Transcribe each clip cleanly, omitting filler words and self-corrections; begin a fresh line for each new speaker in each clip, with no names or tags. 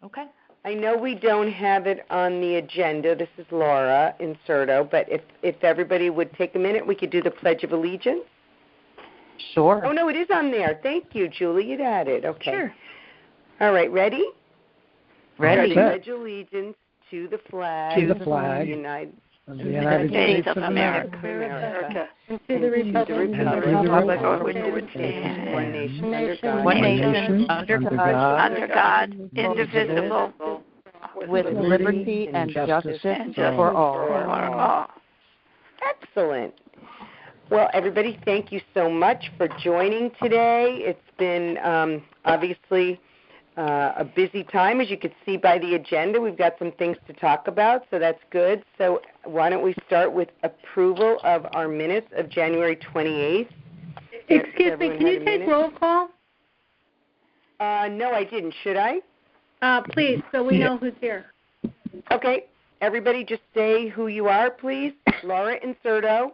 Okay.
I know we don't have it on the agenda. This is Laura Inserto, but if everybody would take a minute, we could do the Pledge of Allegiance.
Sure.
Oh, no, it is on there. Thank you, Julie. You'd add it. Okay.
Sure.
All right, ready?
Ready.
Pledge allegiance to the flag
of the United States of
America.
And to the
republic
for which it
stands,
one nation,
one nation, under God,
indivisible,
with liberty and justice for all.
Excellent. Well, everybody, thank you so much for joining today. It's been obviously a busy time. As you can see by the agenda, we've got some things to talk about, so that's good. So why don't we start with approval of our minutes of January 28th.
Excuse me, can you take roll call?
No, I didn't. Should I?
Please, so we know who's here.
Okay. Everybody just say who you are, please. Laura Inserto.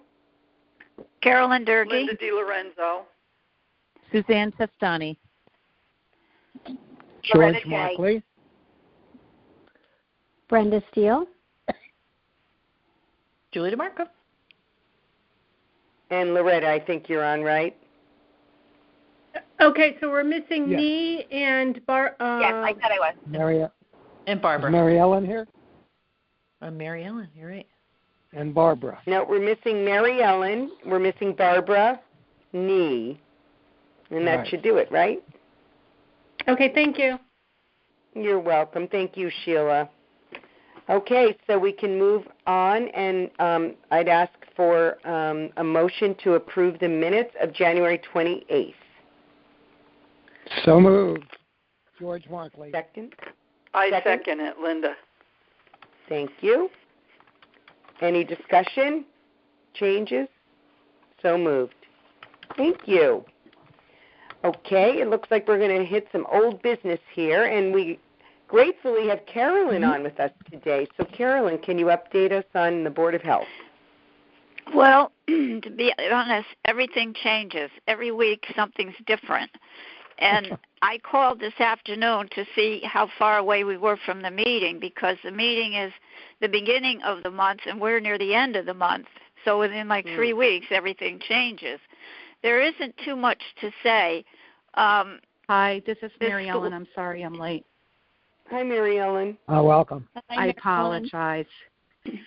Carolyn Durkee.
Linda DiLorenzo.
Suzanne Testani.
George Markley.
Brenda Steele.
Julie DeMarco.
And Loretta, I think you're on, right?
Okay, so we're missing me and
Yes, I thought I was.
And Barbara.
Is Mary Ellen here?
Mary Ellen, you're right.
And Barbara.
No, we're missing Mary Ellen. We're missing Barbara Nee. And that should do it, right?
Okay, thank you.
You're welcome. Thank you, Sheila. Okay, so we can move on, and I'd ask for a motion to approve the minutes of January 28th.
So moved. George Markley.
Second?
I second it, Linda.
Thank you. Any discussion? Changes? So moved. Thank you. Okay, it looks like we're going to hit some old business here, and we gratefully have Carolyn on with us today. So, Carolyn, can you update us on the Board of Health?
Well, to be honest, everything changes. Every week something's different. And I called this afternoon to see how far away we were from the meeting, because the meeting is the beginning of the month and we're near the end of the month. So within 3 weeks, everything changes. There isn't too much to say.
Hi, this is Mary Ellen. I'm sorry I'm late.
Hi, Mary Ellen.
Welcome.
I apologize.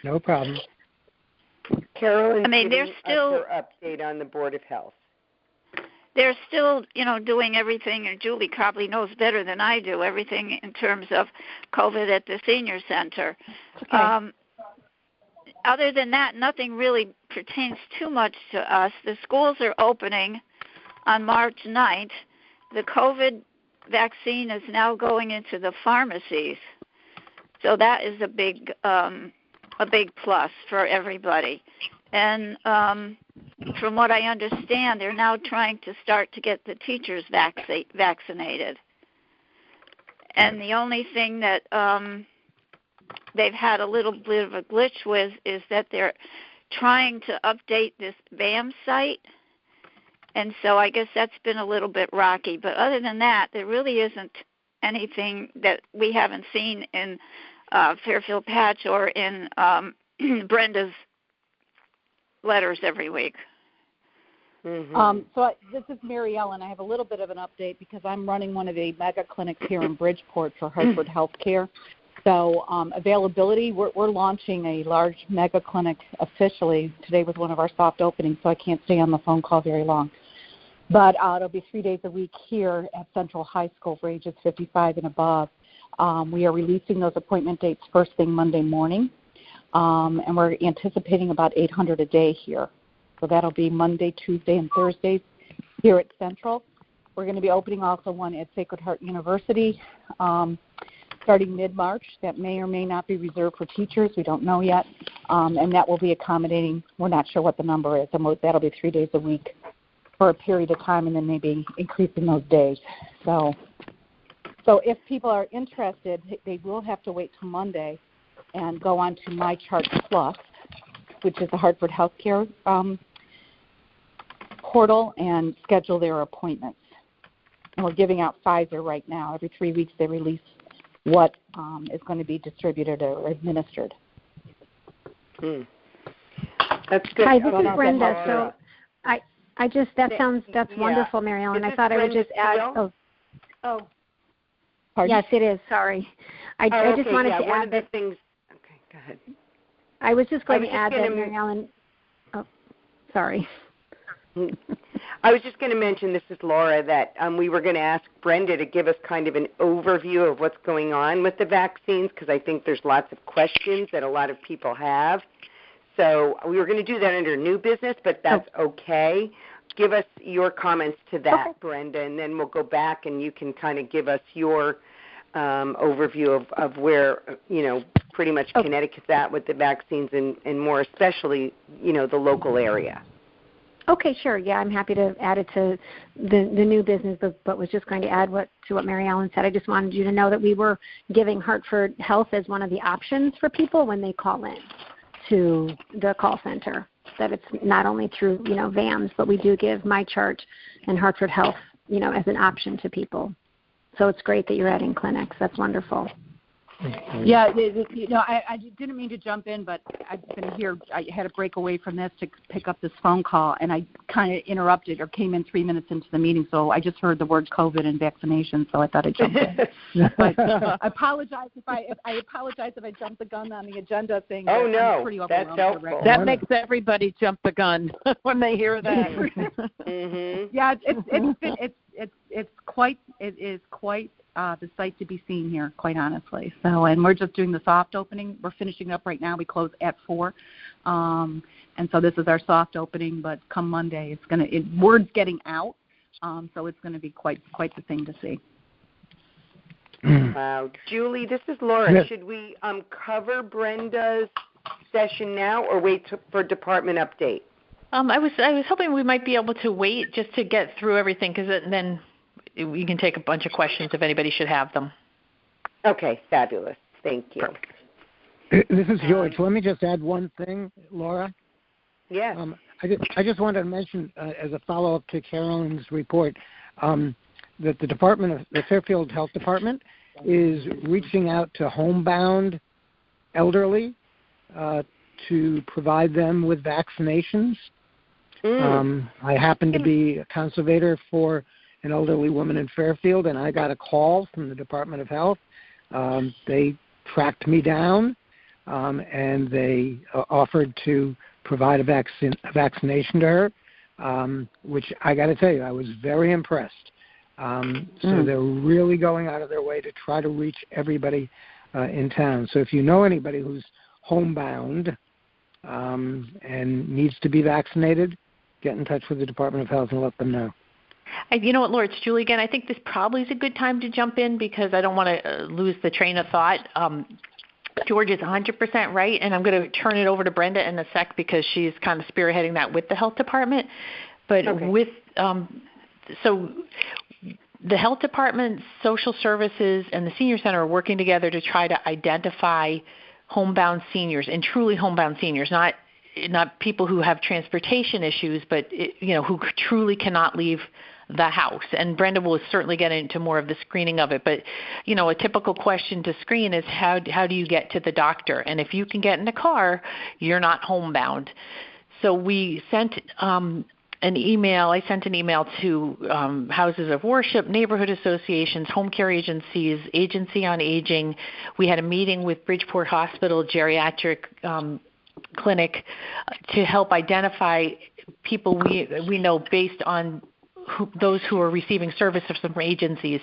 No problem.
Carolyn,
there's still
her update on the Board of Health.
They're still, doing everything, and Julie probably knows better than I do, everything in terms of COVID at the senior center.
Okay.
Other than that, nothing really pertains too much to us. The schools are opening on March 9th. The COVID vaccine is now going into the pharmacies. So that is a big plus for everybody. And from what I understand, they're now trying to start to get the teachers vaccinated. And the only thing that they've had a little bit of a glitch with is that they're trying to update this BAM site. And so I guess that's been a little bit rocky. But other than that, there really isn't anything that we haven't seen in Fairfield Patch or in Brenda's letters every week.
Mm-hmm. This is Mary Ellen. I have a little bit of an update because I'm running one of the mega clinics here in Bridgeport for Hartford Healthcare. So availability, we're launching a large mega clinic officially. Today was one of our soft openings, so I can't stay on the phone call very long. But it'll be 3 days a week here at Central High School for ages 55 and above. We are releasing those appointment dates first thing Monday morning, and we're anticipating about 800 a day here. So that'll be Monday, Tuesday, and Thursdays here at Central. We're going to be opening also one at Sacred Heart University starting mid-March. That may or may not be reserved for teachers. We don't know yet. And that will be accommodating, we're not sure what the number is, and that'll be 3 days a week for a period of time, and then maybe increasing those days. So if people are interested, they will have to wait till Monday and go on to My Chart Plus, which is the Hartford Healthcare portal, and schedule their appointments. And we're giving out Pfizer right now. Every 3 weeks they release what is going to be distributed or administered.
That's good.
Hi, this is Brenda. So that's wonderful, Mary Ellen. I thought I would just add.
Pardon?
Yes, it is. Sorry. I just wanted to add that.
Okay, go ahead.
I was just going to add that, Mary Ellen. Oh, sorry.
I was just going to mention, this is Laura, that we were going to ask Brenda to give us kind of an overview of what's going on with the vaccines, because I think there's lots of questions that a lot of people have. So we were going to do that under new business, but that's okay. Give us your comments to that, okay, Brenda, and then we'll go back and you can kind of give us your overview of where, pretty much Connecticut's at with the vaccines and more especially, the local area.
Okay, sure. Yeah, I'm happy to add it to the new business, but was just going to add to what Mary Ellen said. I just wanted you to know that we were giving Hartford Health as one of the options for people when they call in to the call center, that it's not only through, VAMS, but we do give MyChart and Hartford Health, as an option to people. So it's great that you're adding clinics. That's wonderful.
Yeah, I didn't mean to jump in, but I've been here. I had to break away from this to pick up this phone call, and I kind of interrupted or came in 3 minutes into the meeting, so I just heard the word COVID and vaccination, so I thought I'd jump in. But I apologize if I jumped the gun on the agenda thing.
Oh, no,
I'm pretty
that's helpful.
right,
that makes everybody jump the gun when they hear that.
Mm-hmm.
Yeah, it's quite the sight to be seen here, quite honestly. So, and we're just doing the soft opening. We're finishing up right now. We close at 4, and so this is our soft opening. But come Monday, word's getting out, so it's going to be quite the thing to see.
Wow, Julie, this is Laura.
Yes.
Should we cover Brenda's session now, or wait for department update?
I was hoping we might be able to wait just to get through everything, because then we can take a bunch of questions if anybody should have them.
Okay, fabulous. Thank you.
This is George. Let me just add one thing, Laura.
Yes.
I just wanted to mention, as a follow-up to Carolyn's report, that the Fairfield Health Department is reaching out to homebound elderly to provide them with vaccinations. I happen to be a conservator for an elderly woman in Fairfield, and I got a call from the Department of Health. They tracked me down, and they offered to provide a vaccination to her, which I got to tell you, I was very impressed. So they're really going out of their way to try to reach everybody in town. So if you know anybody who's homebound and needs to be vaccinated, get in touch with the Department of Health and let them know.
You know what, Laura, it's Julie again. I think this probably is a good time to jump in because I don't want to lose the train of thought. George is 100% right, and I'm going to turn it over to Brenda in a sec because she's kind of spearheading that with the health department. But with so the health department, social services, and the senior center are working together to try to identify homebound seniors, and truly homebound seniors, not people who have transportation issues, but who truly cannot leave the house. And Brenda will certainly get into more of the screening of it. But, a typical question to screen is how do you get to the doctor? And if you can get in a car, you're not homebound. So we sent an email. I sent an email to houses of worship, neighborhood associations, home care agencies, Agency on Aging. We had a meeting with Bridgeport Hospital Geriatric Clinic to help identify people we know based on those who are receiving services from agencies,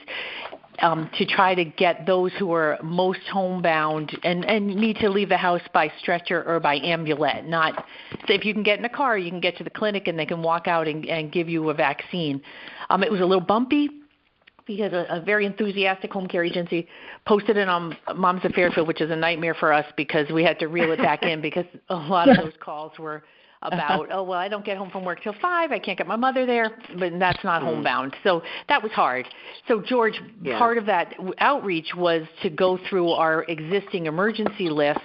to try to get those who are most homebound and need to leave the house by stretcher or by ambulette. Not so if you can get in a car, you can get to the clinic and they can walk out and give you a vaccine. It was a little bumpy because a very enthusiastic home care agency posted it on Moms of Fairfield, which is a nightmare for us because we had to reel it back in because a lot of those calls were about, I don't get home from work till 5. I can't get my mother there, but that's not homebound. So that was hard. So, George, part of that outreach was to go through our existing emergency list.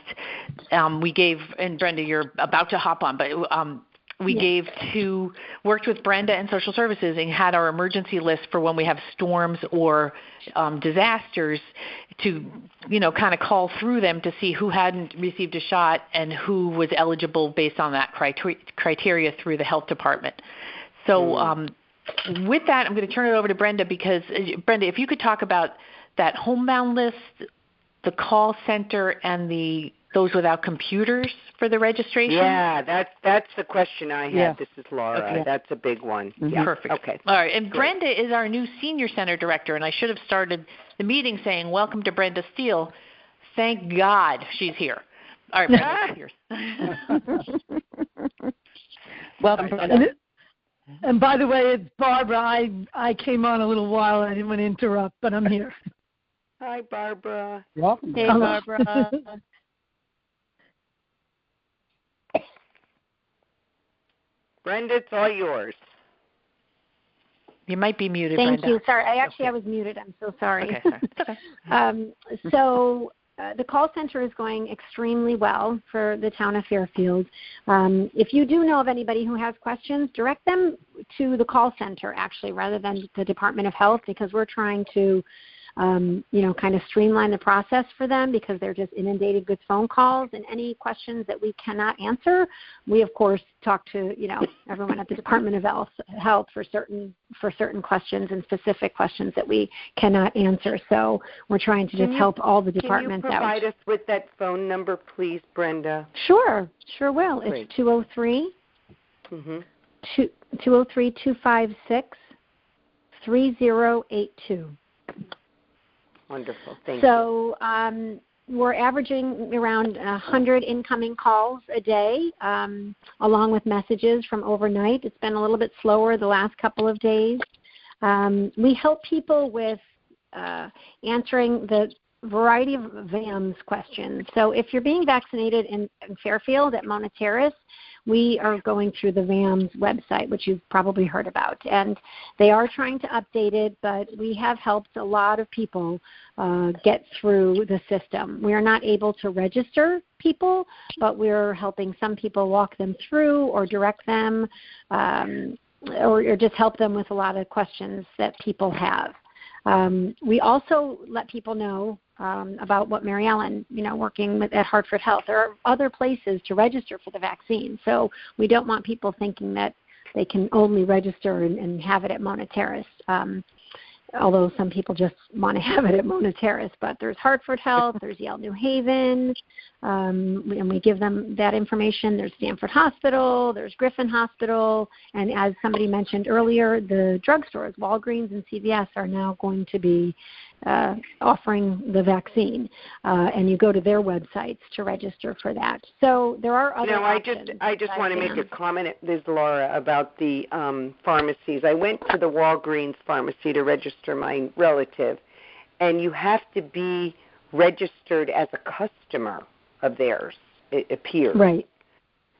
We gave, and Brenda, you're about to hop on, but we worked with Brenda and social services and had our emergency list for when we have storms or disasters to kind of call through them to see who hadn't received a shot and who was eligible based on that criteria through the health department. So with that, I'm going to turn it over to Brenda because, Brenda, if you could talk about that homebound list, the call center, and those without computers for the registration.
Yeah, that's the question I had.
Yeah.
This is Laura.
Okay.
That's a big one.
Mm-hmm.
Yeah.
Perfect.
Okay.
All right. And Brenda is our new Senior Center Director, and I should have started the meeting saying, welcome to Brenda Steele. Thank God she's here. All right, Brenda, yours.
Welcome, Brenda.
And by the way, it's Barbara. I came on a little while. I didn't want to interrupt, but I'm here.
Hi, Barbara.
Welcome.
Hey, Barbara.
Brenda, it's all yours.
You might be muted,
Thank
Brenda.
you. Sorry, I was muted. I'm so sorry.
Okay, sorry.
So the call center is going extremely well for the town of Fairfield. If you do know of anybody who has questions, direct them to the call center, actually, rather than the Department of Health, because we're trying to kind of streamline the process for them because they're just inundated with phone calls and any questions that we cannot answer. We, of course, talk to, everyone at the Department of Health for certain questions and specific questions that we cannot answer. So we're trying to just help all the departments out.
Can you provide us with that phone number, please, Brenda?
Sure will.
Great.
It's 203 203-256 3082.
Wonderful. Thank you.
So we're averaging around 100 incoming calls a day, along with messages from overnight. It's been a little bit slower the last couple of days. We help people with answering the variety of VAMS questions. So if you're being vaccinated in Fairfield at Mona Terrace, we are going through the VAMS website, which you've probably heard about. And they are trying to update it, but we have helped a lot of people get through the system. We are not able to register people, but we're helping some people walk them through or direct them or just help them with a lot of questions that people have. We also let people know about what Mary Ellen, working at Hartford Health. There are other places to register for the vaccine. So we don't want people thinking that they can only register and have it at Mona Terrace, although some people just want to have it at Mona Terrace. But there's Hartford Health, there's Yale New Haven, and we give them that information. There's Stanford Hospital, there's Griffin Hospital, and as somebody mentioned earlier, the drugstores, Walgreens and CVS, are now going to be offering the vaccine, and you go to their websites to register for that. So there are other options.
I just want to make a comment, Liz Laura, about the pharmacies. I went to the Walgreens pharmacy to register my relative, and you have to be registered as a customer of theirs, it appears.
Right.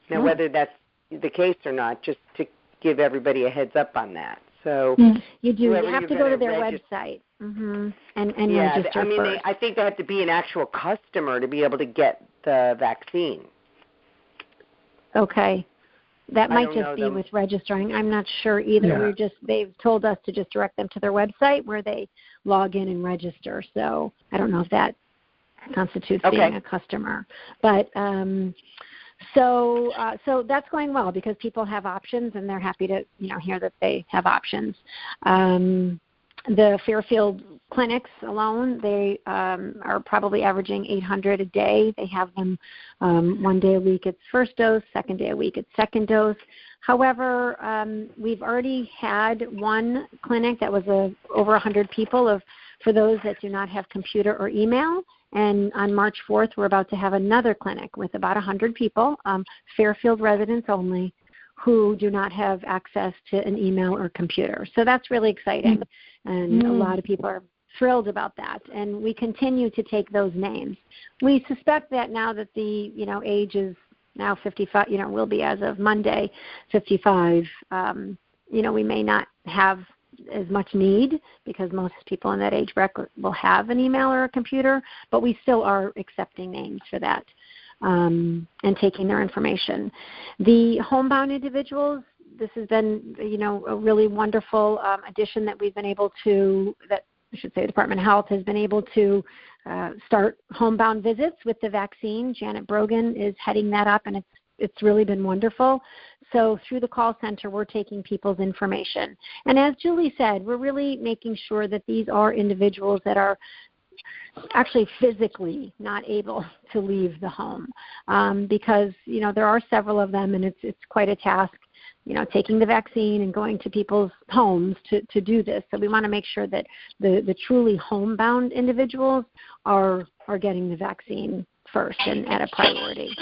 Now, whether that's the case or not, just to give everybody a heads up on that. So
you do. You have to go to their website and register first.
I think they have to be an actual customer to be able to get the vaccine.
Okay. That might just be with registering. I'm not sure either.
Yeah.
They've told us to just direct them to their website where they log in and register. So I don't know if that constitutes being a customer. But so that's going well because people have options and they're happy to hear that they have options. The Fairfield clinics alone, they are probably averaging 800 a day. They have them one day a week it's first dose, second day a week it's second dose. However, we've already had one clinic that was over 100 people for those that do not have computer or email. And on March 4th, we're about to have another clinic with about 100 people, Fairfield residents only, who do not have access to an email or computer. So that's really exciting, and a lot of people are thrilled about that. And we continue to take those names. We suspect that now that the age is now 55, will be as of Monday 55. We may not have as much need because most people in that age bracket will have an email or a computer, but we still are accepting names for that and taking their information. The homebound individuals, this has been, a really wonderful addition that we've been able to, that Department of Health has been able to start homebound visits with the vaccine. Janet Brogan is heading that up, and it's really been wonderful. So through the call center, we're taking people's information. And as Julie said, we're really making sure that these are individuals that are actually physically not able to leave the home, because, there are several of them, and it's quite a task, taking the vaccine and going to people's homes to do this. So we want to make sure that the truly homebound individuals are getting the vaccine first and at a priority.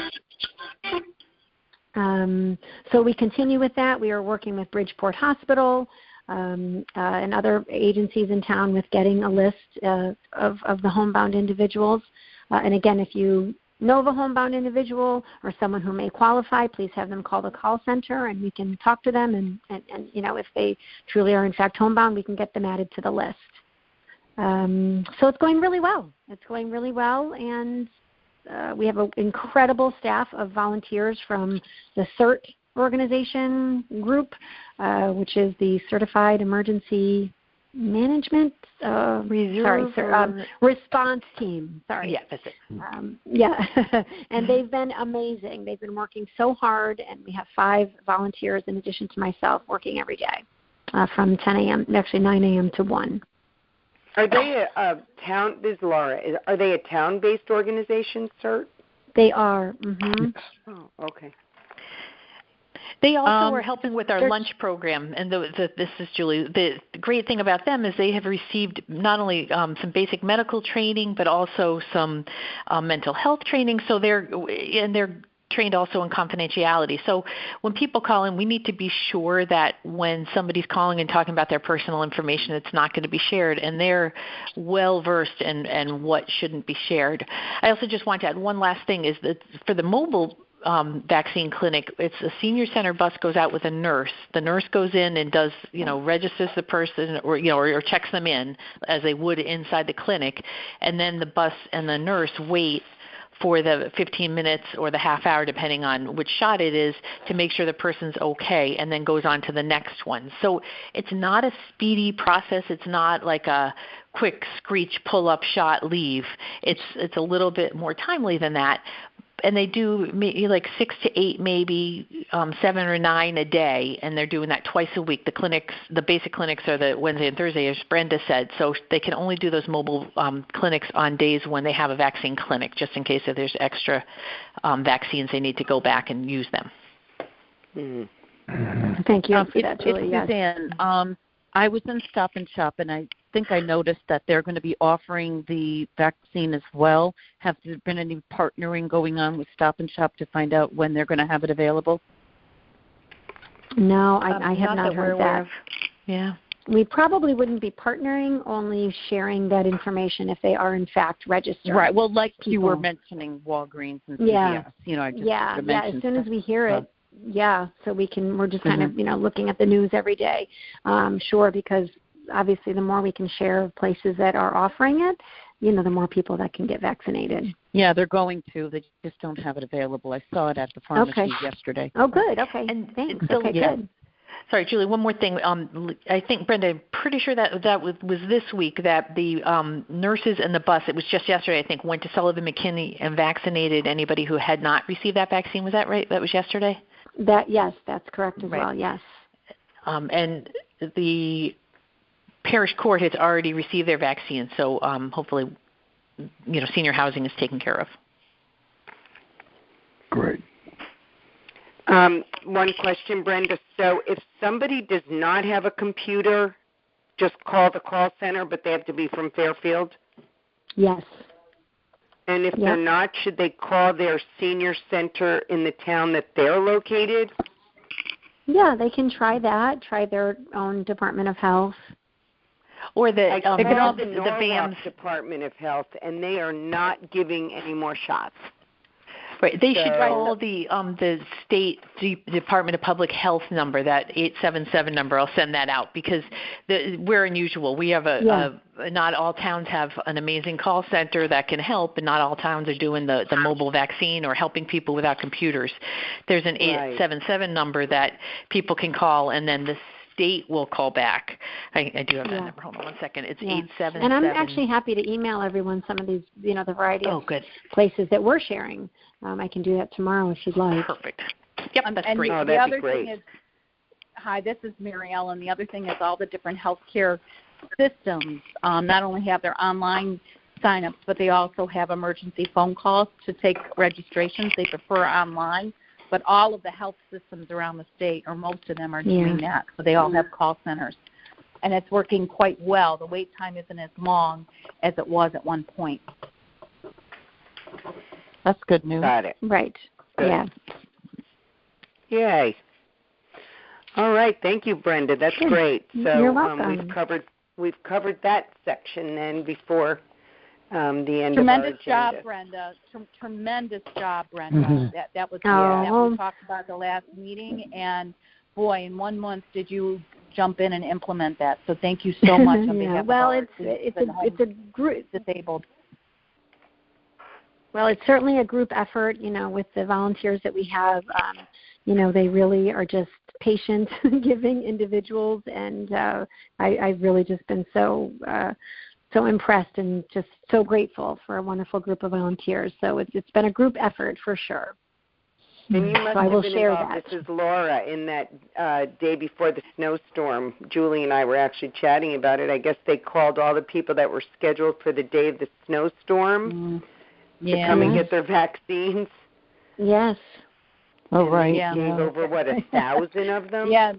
So we continue with that. We are working with Bridgeport Hospital and other agencies in town with getting a list of the homebound individuals. And again, if you know of a homebound individual or someone who may qualify, please have them call the call center, and we can talk to them. And if they truly are in fact homebound, we can get them added to the list. So it's going really well. And we have an incredible staff of volunteers from the CERT organization group, which is the Certified Emergency Management Response Team. Sorry.
Yeah, that's it.
Yeah, and they've been amazing. They've been working so hard, and we have 5 volunteers in addition to myself working every day from 10 a.m., actually 9 a.m. to 1.
Are they a town? This is Laura. Are they a town-based organization, CERT?
They are. Mm-hmm.
Oh, okay.
They also are helping with our lunch program, and this is Julie. The great thing about them is they have received not only some basic medical training, but also some mental health training. So they're trained also in confidentiality. So when people call in, we need to be sure that when somebody's calling and talking about their personal information, it's not going to be shared, and they're well-versed in what shouldn't be shared. I also just want to add one last thing, is that for the mobile vaccine clinic, it's a senior center bus goes out with a nurse. The nurse goes in and does, registers the person or checks them in as they would inside the clinic, and then the bus and the nurse wait for the 15 minutes or the half hour, depending on which shot it is, to make sure the person's okay, and then goes on to the next one. So it's not a speedy process. It's not like a quick screech, pull-up, shot, leave. It's a little bit more timely than that. And they do like 6 to 8, maybe 7 or 9 a day, and they're doing that twice a week. The basic clinics are the Wednesday and Thursday, as Brenda said, so they can only do those mobile clinics on days when they have a vaccine clinic, just in case if there's extra vaccines, they need to go back and use them.
Mm-hmm.
Thank you for that, Julie.
It's Suzanne. I was in Stop and Shop, and I think I noticed that they're going to be offering the vaccine as well. Have there been any partnering going on with Stop and Shop to find out when they're going to have it available?
No, I have not heard that.
Yeah.
We probably wouldn't be partnering, only sharing that information if they are in fact registered.
Right. Well, like people. You were mentioning Walgreens and CVS.
As soon as we hear it. Yeah, so we're just kind of, looking at the news every day. Sure, because obviously the more we can share places that are offering it, the more people that can get vaccinated.
Yeah, they're going to. They just don't have it available. I saw it at the pharmacy yesterday.
Oh, good. Okay.
And
thanks.
Bill,
Good.
Sorry, Julie, one more thing. I think, Brenda, I'm pretty sure that was this week that the nurses and the bus, it was just yesterday, I think, went to Sullivan McKinney and vaccinated anybody who had not received that vaccine. Was that right? That was yesterday?
Yes, that's correct as well, yes.
And the parish court has already received their vaccine, so hopefully, senior housing is taken care of.
Great.
One question, Brenda. So if somebody does not have a computer, just call the call center, but they have to be from Fairfield?
Yes.
And if they're not, should they call their senior center in the town that they're located?
Yeah, they can try that, try their own Department of Health.
Or the VAMS Department of Health, and they are not giving any more shots.
Right. They should call the state Department of Public Health number, that 877 number. I'll send that out because we're unusual. We have not all towns have an amazing call center that can help, and not all towns are doing the mobile vaccine or helping people without computers. There's an 877 number that people can call, and then the state will call back. I do have that number. Hold on one second. It's 877.
And I'm actually happy to email everyone some of these, the variety of
good
places that we're sharing. I can do that tomorrow if you'd like.
Perfect. Yep, that's
and
great.
Oh,
the
that'd
other
be great.
thing is, hi, this is Mary Ellen. The other thing is all the different healthcare systems not only have their online sign-ups, but they also have emergency phone calls to take registrations. They prefer online, but all of the health systems around the state, or most of them, are doing that. So they all have call centers, and it's working quite well. The wait time isn't as long as it was at one point.
That's good news.
Got it.
Right.
Good.
Yeah.
Yay. All right. Thank you, Brenda. That's great. So
You're welcome.
we've covered that section then before the end
Tremendous
of our agenda.
job, Brenda. Tremendous job, Brenda.
Mm-hmm.
That was that we talked about the last meeting, and boy, in 1 month did you jump in and implement that. So thank you so much on behalf of all
it's a group
disabled.
Well, it's certainly a group effort, with the volunteers that we have. They really are just patient, giving individuals, and I've really just been so impressed and just so grateful for a wonderful group of volunteers. So it's been a group effort for sure.
And you must
I
have
will
been
share
involved.
that.
This is Laura. In that day before the snowstorm, Julie and I were actually chatting about it. I guess they called all the people that were scheduled for the day of the snowstorm to come and get their vaccines.
Yes.
Oh, right.
Yeah. Gave over, 1,000 of them?
Yeah.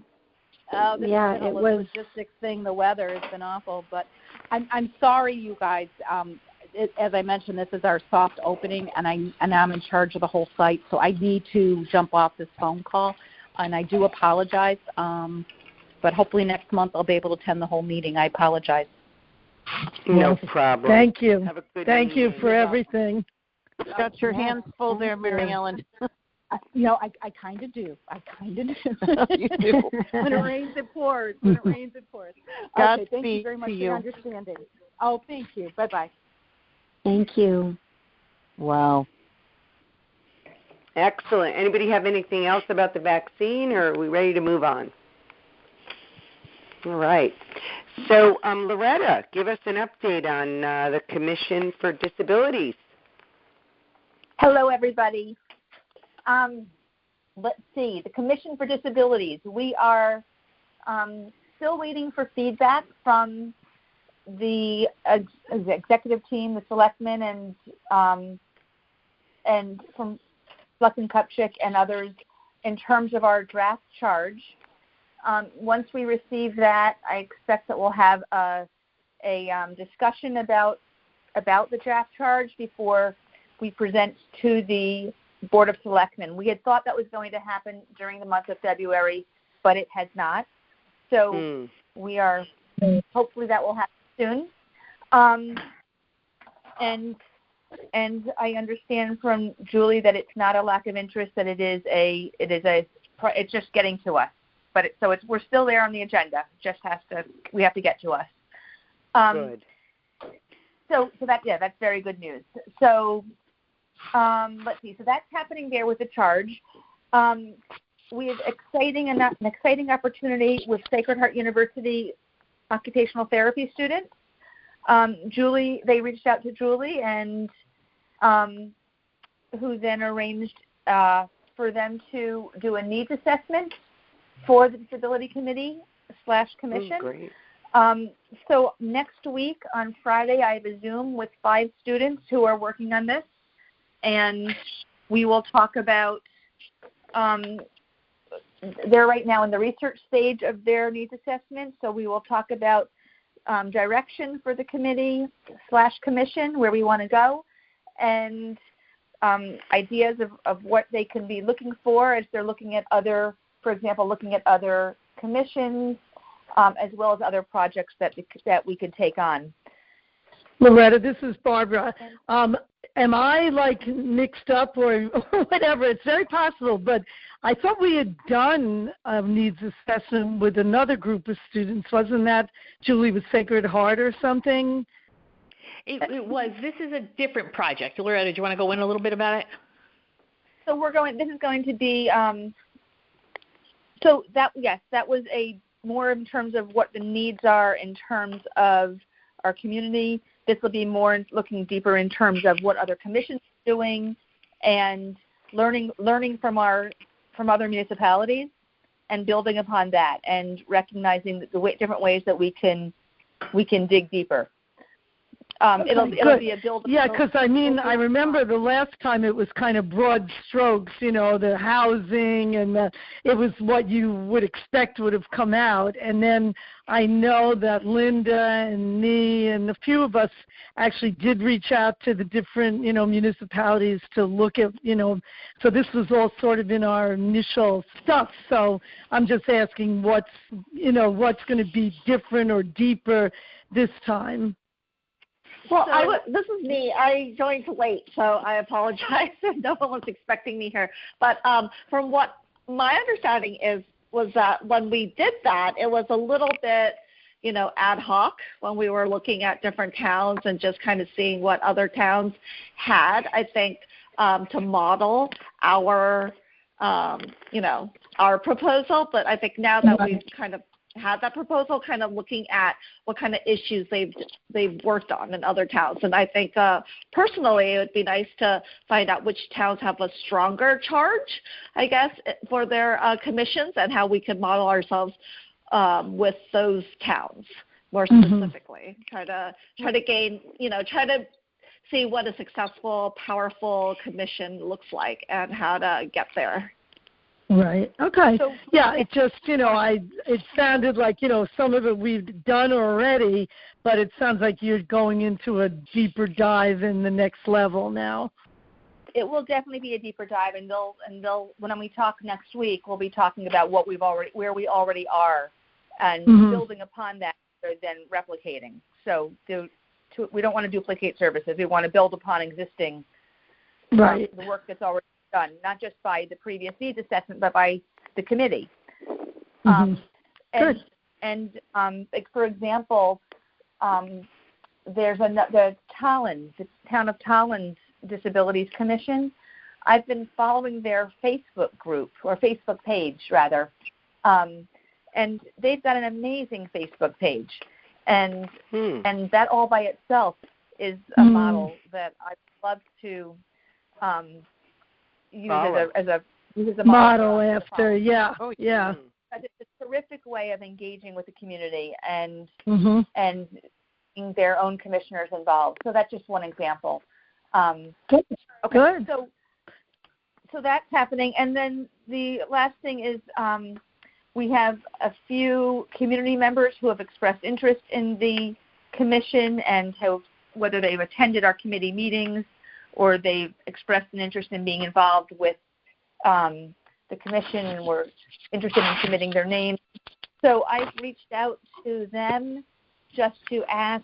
Oh, this
Yeah,
has been
it
a
was
logistics thing. The weather has been awful, but I'm sorry, you guys. As I mentioned, this is our soft opening, and I'm in charge of the whole site, so I need to jump off this phone call, and I do apologize. But hopefully next month I'll be able to attend the whole meeting. I apologize.
No problem.
Thank you.
Have a good
Thank you
evening.
for everything.
Got your hands full there, Mary Ellen.
I kind of do.
You do.
When it rains, it pours. When it rains, it pours. Okay, thank you very much for your understanding. Oh, thank you. Bye-bye.
Thank you.
Wow.
Excellent. Anybody have anything else about the vaccine, or are we ready to move on? All right. So, Loretta, give us an update on the Commission for Disabilities.
Hello, everybody. Let's see. The Commission for Disabilities. We are still waiting for feedback from the executive team, the selectmen, and from Selectman Kupchik and others in terms of our draft charge. Once we receive that, I expect that we'll have a discussion about the draft charge before we present to the Board of Selectmen. We had thought that was going to happen during the month of February, but it has not. So we are hopefully that will happen soon. And I understand from Julie that it's not a lack of interest, that it's just getting to us. But we're still there on the agenda. We have to get to us.
Good.
So that's very good news. So let's see. So that's happening there with the charge. We have an exciting opportunity with Sacred Heart University occupational therapy students. They reached out to Julie, and who then arranged for them to do a needs assessment for the Disability Committee / Commission.
Great.
So next week on Friday, I have a Zoom with 5 students who are working on this, and we will talk about. They're right now in the research stage of their needs assessment, so we will talk about direction for the committee / commission, where we want to go, and ideas of what they can be looking for as they're looking at other commissions, as well as other projects that we could take on.
Loretta, this is Barbara. Am I mixed up or whatever? It's very possible, but I thought we had done a needs assessment with another group of students. Wasn't that Julie with Sacred Heart or something?
It was. This is a different project. Loretta, do you want to go in a little bit about it?
So this is going to be, that was more in terms of what the needs are in terms of our community. This will be more looking deeper in terms of what other commissions are doing and learning from other municipalities and building upon that and recognizing the different ways that we can dig deeper. It'll be a build.
Yeah, because I remember the last time it was kind of broad strokes, the housing and it was what you would expect would have come out. And then I know that Linda and me and a few of us actually did reach out to the different, municipalities to look at, so this was all sort of in our initial stuff. So I'm just asking what's going to be different or deeper this time.
Well, this is me. I joined late, so I apologize if no one was expecting me here. But from what my understanding was that when we did that, it was a little bit, ad hoc when we were looking at different towns and just kind of seeing what other towns had, I think, to model our, our proposal. But I think now that we've kind of had that proposal, kind of looking at what kind of issues they've worked on in other towns. And I think personally it would be nice to find out which towns have a stronger charge, I guess, for their commissions and how we could model ourselves with those towns more specifically. Try to gain, try to see what a successful, powerful commission looks like and how to get there.
Right. Okay. So, yeah, it just, it sounded like, some of it we've done already, but it sounds like you're going into a deeper dive in the next level now.
It will definitely be a deeper dive, and they'll when we talk next week, we'll be talking about where we already are and building upon that rather than replicating. So we don't want to duplicate services. We want to build upon existing the work that's already done, not just by the previous needs assessment, but by the committee. Like for example, there's the Town of Tolland's Disabilities Commission. I've been following their Facebook group, or Facebook page rather, and they've got an amazing Facebook page, and that all by itself is a model that I'd love to use as a model after. Yeah. It's a terrific way of engaging with the community and getting their own commissioners involved. So that's just one example. Okay.
Good.
So that's happening, and then the last thing is we have a few community members who have expressed interest in the commission and whether they've attended our committee meetings or they've expressed an interest in being involved with the commission and were interested in submitting their names. So I've reached out to them just to ask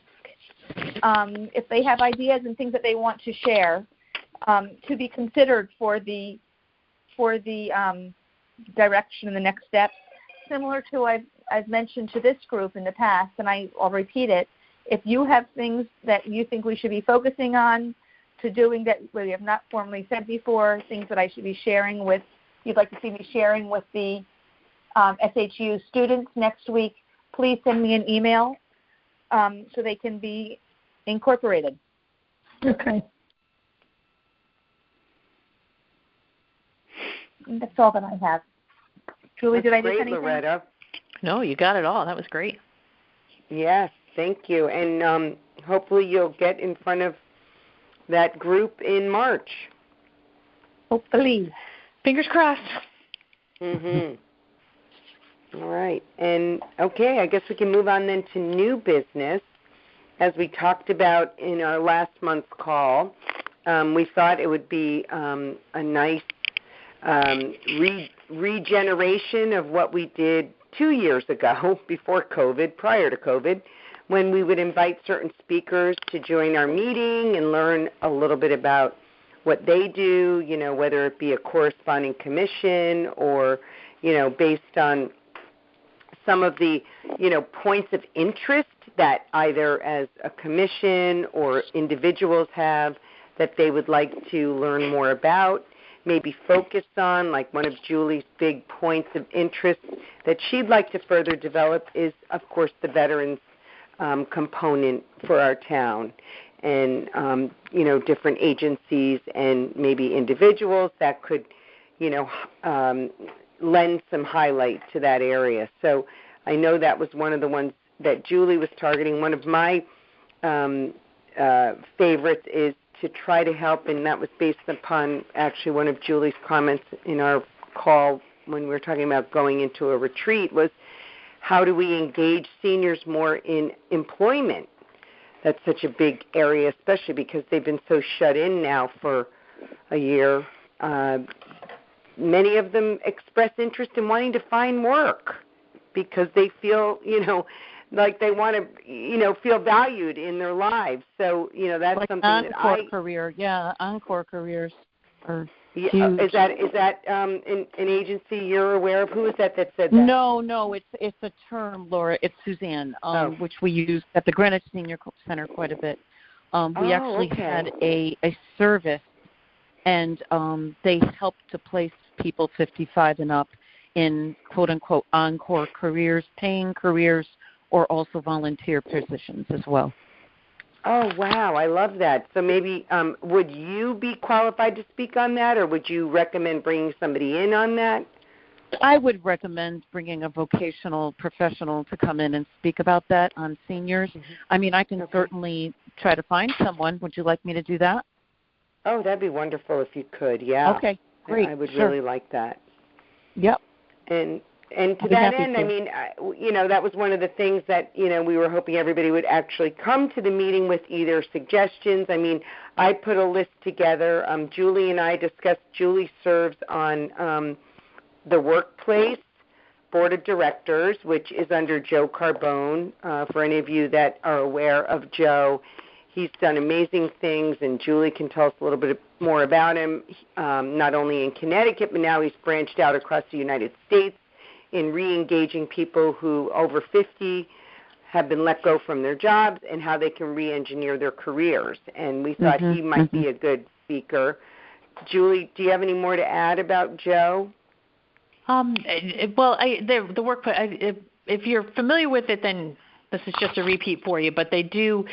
if they have ideas and things that they want to share to be considered for the direction and the next steps. Similar to I've mentioned to this group in the past, and I'll repeat it. If you have things that you think we should be focusing on to doing that we have not formally said before, things that I should be sharing with, you'd like to see me sharing with the SHU students next week, please send me an email so they can be incorporated.
Okay.
That's all that I have. Julie, did I miss anything?
Loretta.
No, you got it all. That was great.
Yes, thank you. And hopefully you'll get in front of that group in March.
Hopefully.
Fingers crossed.
All right. And, okay, I guess we can move on then to new business. As we talked about in our last month's call, we thought it would be a nice regeneration of what we did 2 years ago before COVID, prior to COVID, when we would invite certain speakers to join our meeting and learn a little bit about what they do, whether it be a corresponding commission or, based on some of the, points of interest that either as a commission or individuals have that they would like to learn more about. maybe focus on, like one of Julie's big points of interest that she'd like to further develop is, of course, the veterans component for our town. And, different agencies and maybe individuals that could, lend some highlight to that area. So I know that was one of the ones that Julie was targeting. One of my favorites is to try to help, and that was based upon actually one of Julie's comments in our call when we were talking about going into a retreat, was how do we engage seniors more in employment? That's such a big area, especially because they've been so shut in now for a year. Many of them express interest in wanting to find work because they feel, like they want to, feel valued in their lives. So, that's
like
something that
encore career. Yeah, encore careers are huge.
Is that an agency you're aware of? Who is that said that?
No, it's a term, Laura. It's Suzanne, which we use at the Greenwich Senior Center quite a bit. We actually had a service, and they helped to place people 55 and up in quote-unquote encore careers, paying careers, or also volunteer positions as well.
Oh, wow. I love that. So maybe would you be qualified to speak on that, or would you recommend bringing somebody in on that?
I would recommend bringing a vocational professional to come in and speak about that on seniors. Mm-hmm. I mean, I can certainly try to find someone. Would you like me to do that?
Oh, that'd be wonderful if you could, yeah.
Okay, great.
I would really like that.
Yep.
And to that end, I mean, that was one of the things that, we were hoping everybody would actually come to the meeting with either suggestions. I mean, I put a list together. Julie and I discussed. Julie serves on the Workplace Board of Directors, which is under Joe Carbone. For any of you that are aware of Joe, he's done amazing things, and Julie can tell us a little bit more about him, not only in Connecticut, but now he's branched out across the United States in re-engaging people who over 50 have been let go from their jobs and how they can re-engineer their careers. And we thought he might be a good speaker. Julie, do you have any more to add about Joe?
Well, the workplace, if you're familiar with it, then this is just a repeat for you, but they do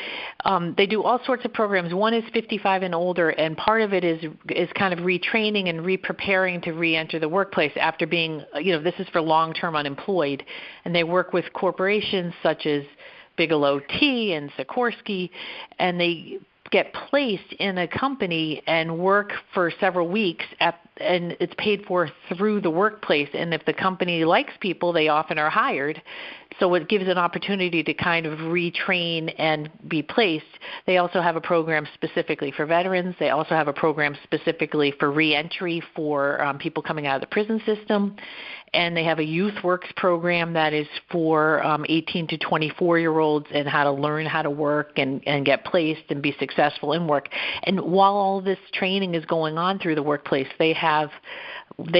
all sorts of programs. One is 55 and older, and part of it is kind of retraining and re-preparing to re-enter the workplace after being, this is for long-term unemployed. And they work with corporations such as Bigelow Tea and Sikorsky, and they get placed in a company and work for several weeks and it's paid for through the workplace. And if the company likes people, they often are hired. So it gives an opportunity to kind of retrain and be placed. They also have a program specifically for veterans. They also have a program specifically for reentry for people coming out of the prison system. And they have a youth works program that is for 18 to 24-year-olds and how to learn how to work and get placed and be successful in work. And while all this training is going on through the workplace, they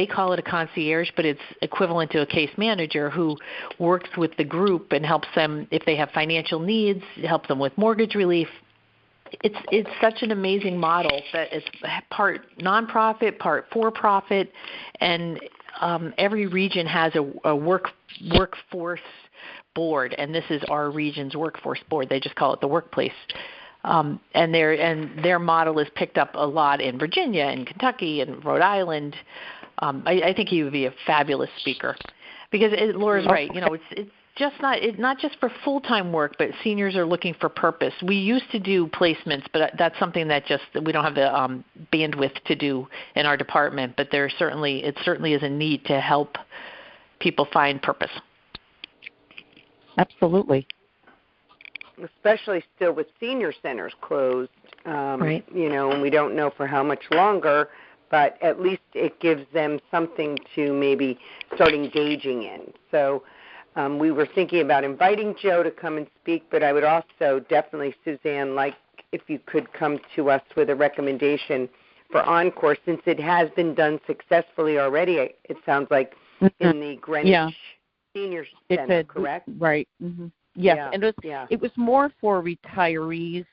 call it a concierge, but it's equivalent to a case manager who works with the group and helps them if they have financial needs, helps them with mortgage relief. It's such an amazing model that it's part nonprofit, part for-profit, and every region has a workforce board, and this is our region's workforce board. They just call it the workplace. And their model is picked up a lot in Virginia and Kentucky and Rhode Island. I think he would be a fabulous speaker because Laura's right. It's just not just for full-time work, but seniors are looking for purpose. We used to do placements, but that's something that we don't have the bandwidth to do in our department. But it certainly is a need to help people find purpose.
Absolutely.
Especially still with senior centers closed,
right.
And we don't know for how much longer, but at least it gives them something to maybe start engaging in. So we were thinking about inviting Joe to come and speak, but I would also definitely, Suzanne, like if you could come to us with a recommendation for Encore, since it has been done successfully already, it sounds like, in the Greenwich Senior Center, correct?
Right. Mm-hmm. Yes, and it was more for retirees,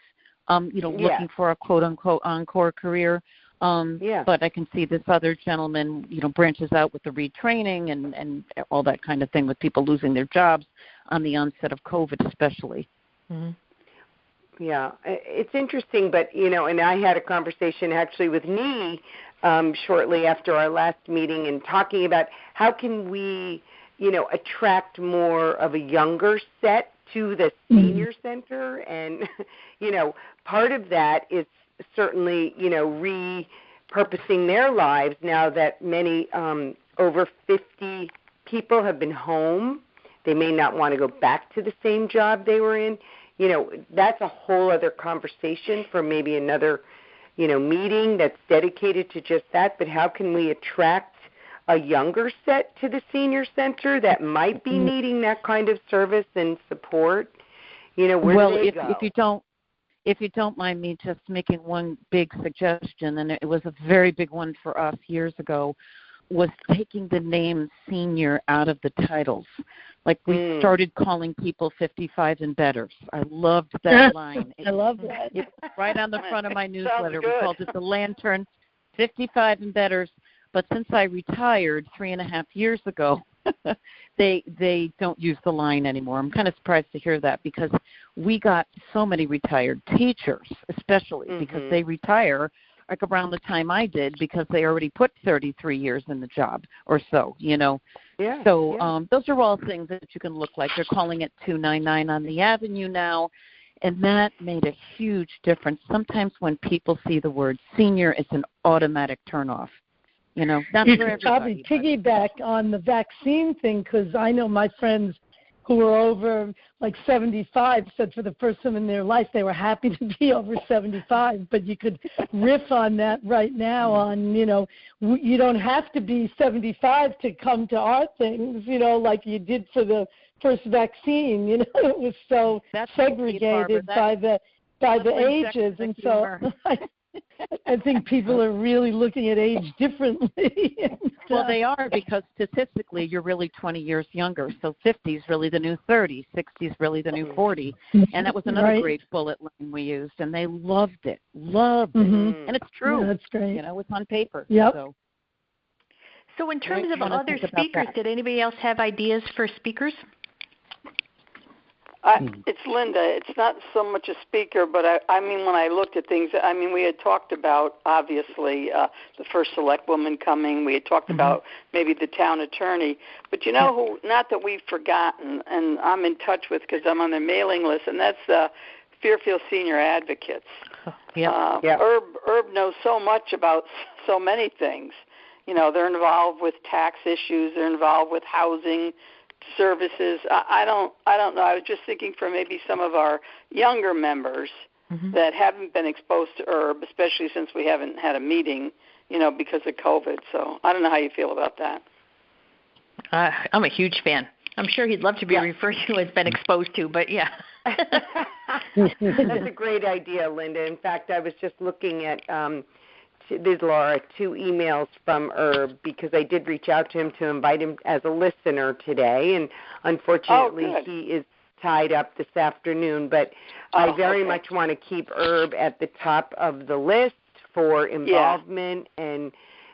looking for a quote-unquote encore career. But I can see this other gentleman, branches out with the retraining and all that kind of thing with people losing their jobs on the onset of COVID especially.
Mm-hmm. Yeah, it's interesting, but, and I had a conversation actually with Nee shortly after our last meeting and talking about how can we, attract more of a younger set to the senior center. And, part of that is certainly, repurposing their lives now that many over 50 people have been home. They may not want to go back to the same job they were in. That's a whole other conversation for maybe another, meeting that's dedicated to just that. But how can we attract a younger set to the senior center that might be needing that kind of service and support? Where do they go?
If you don't mind me just making one big suggestion, and it was a very big one for us years ago, was taking the name senior out of the titles. Like we started calling people 55 and better. I loved that line.
I love that.
It's right on the front of my newsletter. We called it the Lantern 55 and better. But since I retired 3.5 years ago, they don't use the line anymore. I'm kind of surprised to hear that because we got so many retired teachers, especially because they retire like around the time I did because they already put 33 years in the job or so, Yeah. So those are all things that you can look like. They're calling it 299 on the Avenue now, and that made a huge difference. Sometimes when people see the word senior, it's an automatic turnoff. Not
you
for
could probably piggyback on the vaccine thing because I know my friends who were over like 75 said for the first time in their life they were happy to be over 75. But you could riff on that right now on, you don't have to be 75 to come to our things, like you did for the first vaccine. It was so segregated by the ages. And so I think people are really looking at age differently.
Well, they are because statistically you're really 20 years younger. So 50 is really the new 30, 60 is really the new 40. And that was another great bullet line we used, and they loved it. And it's true.
Yeah, that's great.
It's on paper.
Yep.
So in terms of other speakers, did anybody else have ideas for speakers?
It's Linda. It's not so much a speaker, but I mean, when I looked at things, we had talked about, obviously, the first select woman coming. We had talked about maybe the town attorney. But who, not that we've forgotten, and I'm in touch with because I'm on their mailing list, and that's Fairfield Senior Advocates. Herb knows so much about so many things. They're involved with tax issues. They're involved with housing services. I don't know. I was just thinking for maybe some of our younger members that haven't been exposed to Herb, especially since we haven't had a meeting, because of COVID. So I don't know how you feel about that.
I'm a huge fan. I'm sure he'd love to be referred to as been exposed to, but yeah.
That's a great idea, Linda. In fact, I was just looking at there's Laura, 2 emails from Herb because I did reach out to him to invite him as a listener today, and unfortunately he is tied up this afternoon. But I very much want to keep Herb at the top of the list for involvement and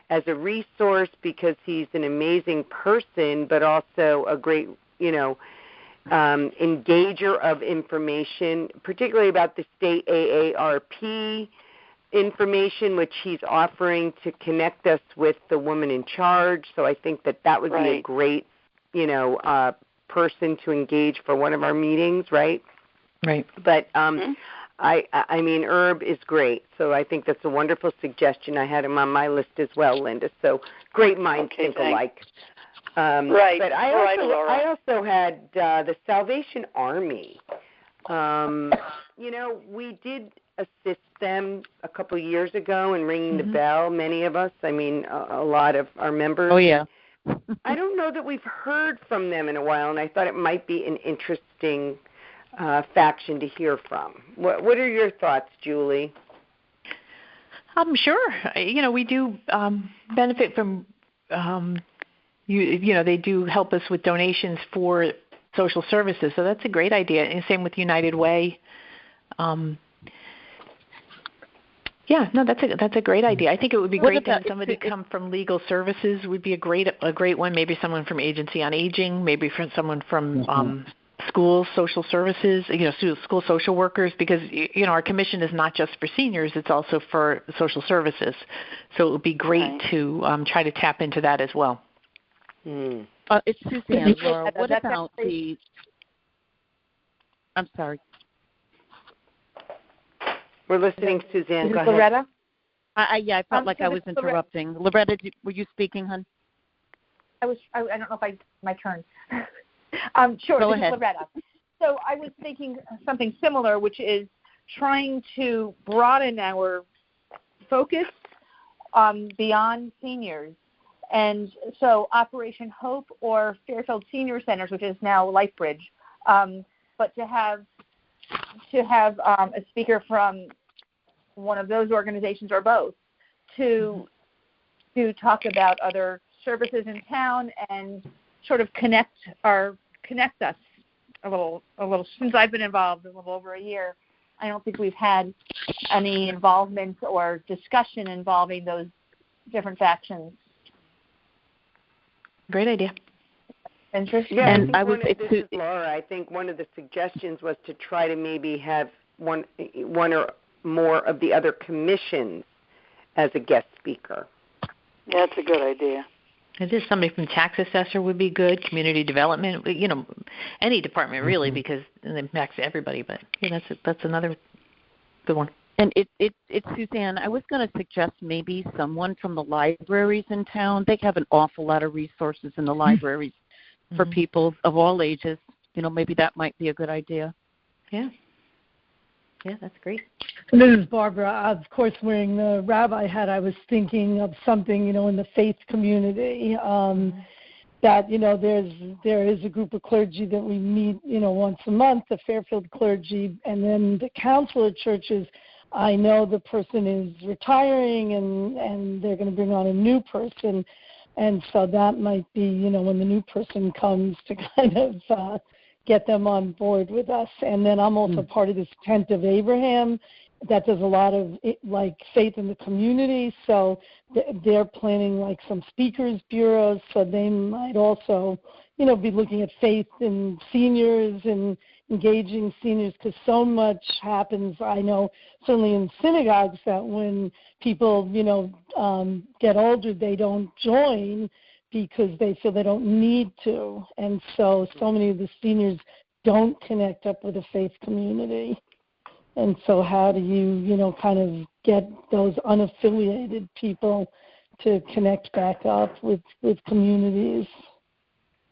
as a resource because he's an amazing person, but also a great, engager of information, particularly about the state AARP information, which he's offering to connect us with the woman in charge. So I think that would be a great, person to engage for one of our meetings, right?
Right.
But I mean, Herb is great. So I think that's a wonderful suggestion. I had him on my list as well, Linda. So great minds think alike.
Right.
But I also had the Salvation Army. We did assist them a couple of years ago in ringing the bell, many of us. I mean, a lot of our members.
Oh, yeah.
I don't know that we've heard from them in a while, and I thought it might be an interesting faction to hear from. What are your thoughts, Julie?
I'm sure. We do benefit from, they do help us with donations for social services, so that's a great idea. And same with United Way. Yeah, no, that's a great idea. I think it would be great to have somebody come from legal services. Would be a great one. Maybe someone from Agency on Aging. Maybe from someone from schools, social services. School social workers, because our commission is not just for seniors; it's also for social services. So it would be great to try to tap into that as well.
It's Suzanne. Laura, what about the? I'm sorry.
We're listening, Suzanne. Go ahead.
Loretta?
Yeah, I felt like I was interrupting. Loretta, were you speaking, hon?
I don't know if my turn. Sure.
Go
this
ahead.
Is Loretta. So I was thinking something similar, which is trying to broaden our focus beyond seniors. And so Operation Hope or Fairfield Senior Centers, which is now LifeBridge, but to have a speaker from one of those organizations or both to talk about other services in town and sort of connect us a little. Since I've been involved a little over a year, I don't think we've had any involvement or discussion involving those different factions.
Great idea.
Interesting.
Yeah, this is Laura. I think one of the suggestions was to try to maybe have one or more of the other commissions as a guest speaker.
Yeah, that's a good idea.
It is. Somebody from tax assessor would be good. Community development, any department really, because it impacts everybody. But that's another good one.
And it's Suzanne. I was going to suggest maybe someone from the libraries in town. They have an awful lot of resources in the libraries for people of all ages. Maybe that might be a good idea.
Yeah. Yeah, that's great.
This is Barbara. Of course, wearing the rabbi hat, I was thinking of something, in the faith community. That there is a group of clergy that we meet, once a month, the Fairfield clergy, and then the council of churches. I know the person is retiring, and they're going to bring on a new person, and so that might be, when the new person comes to kind of get them on board with us. And then I'm also part of this Tent of Abraham that does a lot of faith in the community. So they're planning some speakers bureaus. So they might also, be looking at faith in seniors and engaging seniors, because so much happens. I know certainly in synagogues that when people, get older, they don't join because they feel they don't need to. And so many of the seniors don't connect up with the faith community. And so how do you, kind of get those unaffiliated people to connect back up with communities?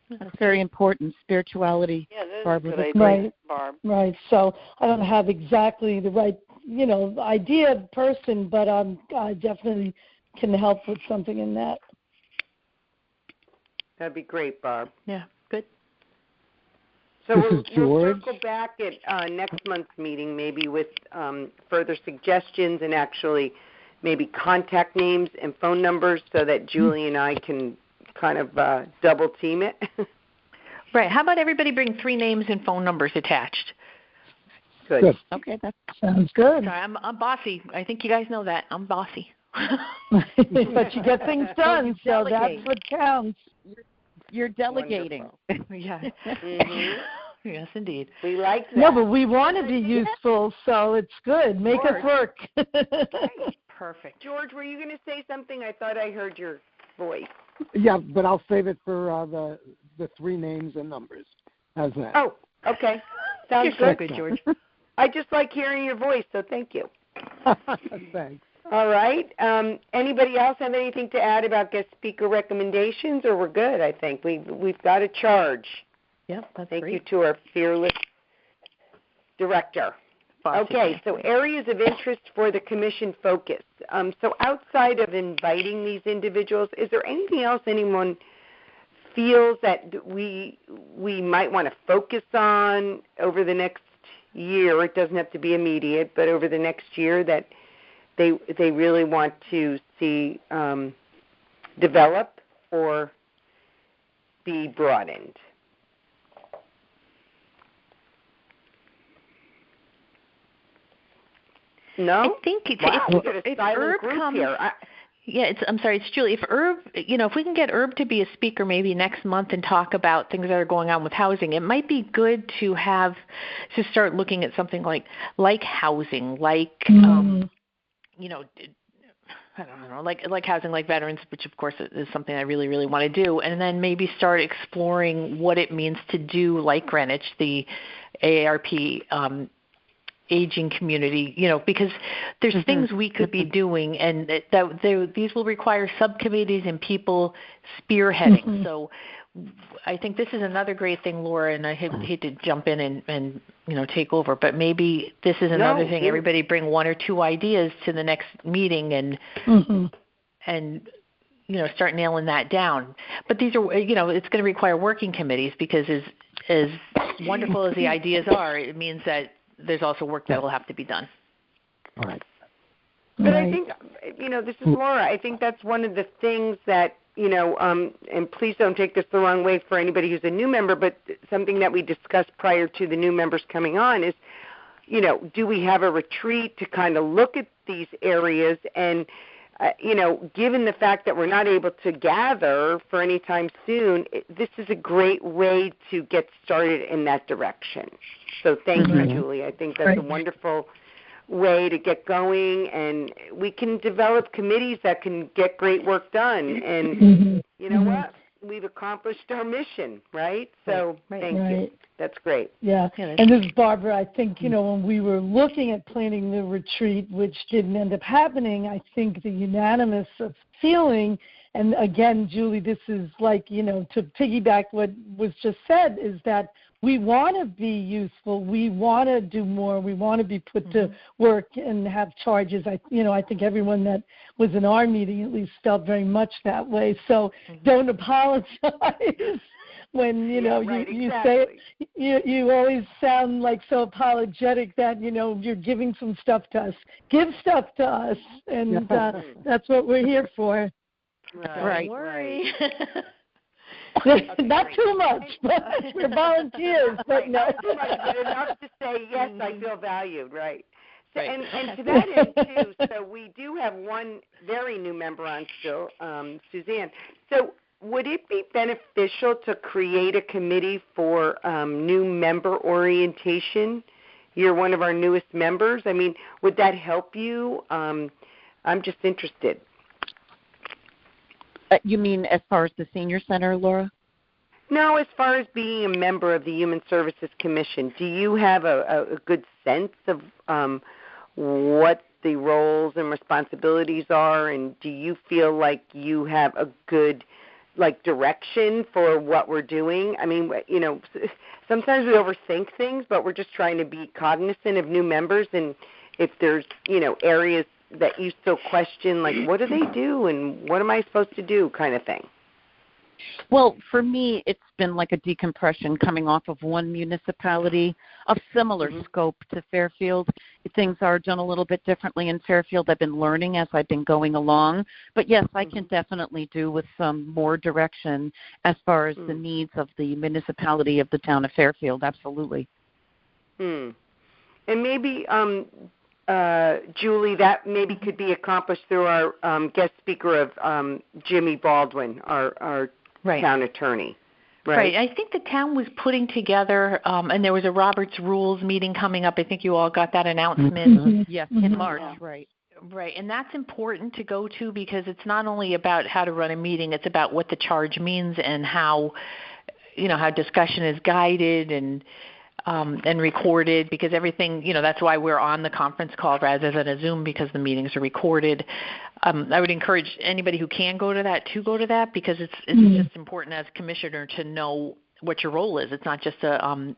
That's very important, spirituality.
Yeah, that is
Barbara.
a good idea,
Right.
Barb.
Right. So I don't have exactly the right, idea person, but I definitely can help with something in that.
That'd be great, Barb.
Yeah, good.
So
This is
we'll
George.
circle back at next month's meeting maybe with further suggestions and actually maybe contact names and phone numbers so that Julie and I can kind of double team it.
Right. How about everybody bring 3 names and phone numbers attached?
Good.
Okay, that
Sounds good.
Sorry, I'm bossy. I think you guys know that. I'm bossy.
But you get things done, so that's what counts.
You're delegating.
Yeah.
Mm-hmm.
Yes, indeed.
We like that.
No, but we want to be useful, so it's good. Make us work.
Perfect.
George, were you going to say something? I thought I heard your voice.
Yeah, but I'll save it for the 3 names and numbers. How's that?
Oh, okay. Sounds
You're so
good.
good, George.
I just like hearing your voice, so thank you.
Thanks.
All right. Anybody else have anything to add about guest speaker recommendations, or we're good? I think we've got a charge.
Yep, that's
Thank
great.
you to our fearless director. Okay, so areas of interest for the commission focus. So outside of inviting these individuals, is there anything else anyone feels that we might want to focus on over the next year? It doesn't have to be immediate, but over the next year that they really want to see develop or be broadened. No?
I think it's,
wow, we got a
if
silent
Herb
group
comes,
here.
I'm sorry, it's Julie. If Herb, if we can get Herb to be a speaker maybe next month and talk about things that are going on with housing, it might be good to start looking at something like housing, like, I don't know, like housing, like veterans, which of course is something I really, really want to do, and then maybe start exploring what it means to do like Greenwich, the AARP aging community, because there's things we could be doing, and these will require subcommittees and people spearheading. So I think this is another great thing, Laura, and I hate to jump in and take over, but maybe this is another thing. Everybody bring one or two ideas to the next meeting and start nailing that down. But these are, it's going to require working committees, because as wonderful as the ideas are, it means that there's also work that will have to be done.
All right.
But I think, this is Laura. I think that's one of the things that, and please don't take this the wrong way for anybody who's a new member, but something that we discussed prior to the new members coming on is, do we have a retreat to kind of look at these areas and, given the fact that we're not able to gather for any time soon, this is a great way to get started in that direction. So thank you, Julie. I think that's a wonderful way to get going, and we can develop committees that can get great work done. And you know what? We've accomplished our mission, right? So thank you. That's great.
Yeah, and this is Barbara. I think, when we were looking at planning the retreat, which didn't end up happening, I think the unanimous feeling, and again, Julie, this is like, to piggyback what was just said, is that we want to be useful. We want to do more. We want to be put to work and have charges. I think everyone that was in our meeting at least felt very much that way. So don't apologize when you say it. You always sound like so apologetic that you're giving some stuff to us. Give stuff to us, and that's what we're here for.
Right. Don't worry.
Not too much, but we're volunteers. But
not too much, but enough to say, yes, I feel valued, right? So, and to that end, too, so we do have one very new member on still, Suzanne. So would it be beneficial to create a committee for new member orientation? You're one of our newest members. I mean, would that help you? I'm just interested.
You mean as far as the Senior Center, Laura?
No, as far as being a member of the Human Services Commission, do you have a good sense of what the roles and responsibilities are, and do you feel like you have a good direction for what we're doing? I mean, sometimes we overthink things, but we're just trying to be cognizant of new members, and if there's, areas that you still question, like, what do they do and what am I supposed to do kind of thing?
Well, for me, it's been like a decompression coming off of one municipality of similar scope to Fairfield. Things are done a little bit differently in Fairfield. I've been learning as I've been going along. But, yes, I can definitely do with some more direction as far as the needs of the municipality of the town of Fairfield. Absolutely.
And maybe Julie, that maybe could be accomplished through our guest speaker of Jimmy Baldwin, our town attorney.
Right. I think the town was putting together, and there was a Robert's Rules meeting coming up. I think you all got that announcement.
Yes, in March, right.
Right, and that's important to go to, because it's not only about how to run a meeting, it's about what the charge means and how discussion is guided and recorded, because everything, that's why we're on the conference call rather than a Zoom, because the meetings are recorded. I would encourage anybody who can go to that, because it's just important as commissioner to know what your role is. It's not just a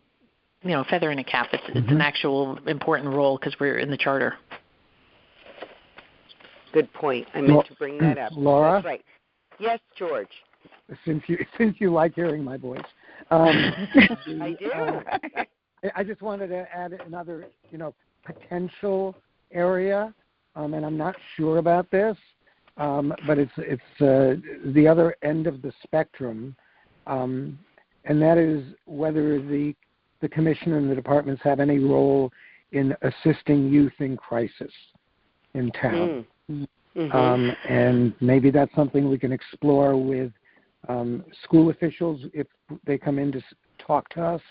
feather in a cap. It's an actual important role, because we're in the charter.
Good point. I meant to bring that up.
Laura?
That's right. Yes, George.
Since you like hearing my voice.
I do.
I just wanted to add another, potential area, and I'm not sure about this, but it's the other end of the spectrum, and that is whether the commission and the departments have any role in assisting youth in crisis. in town.
Mm-hmm.
And maybe that's something we can explore with school officials if they come in to talk to us.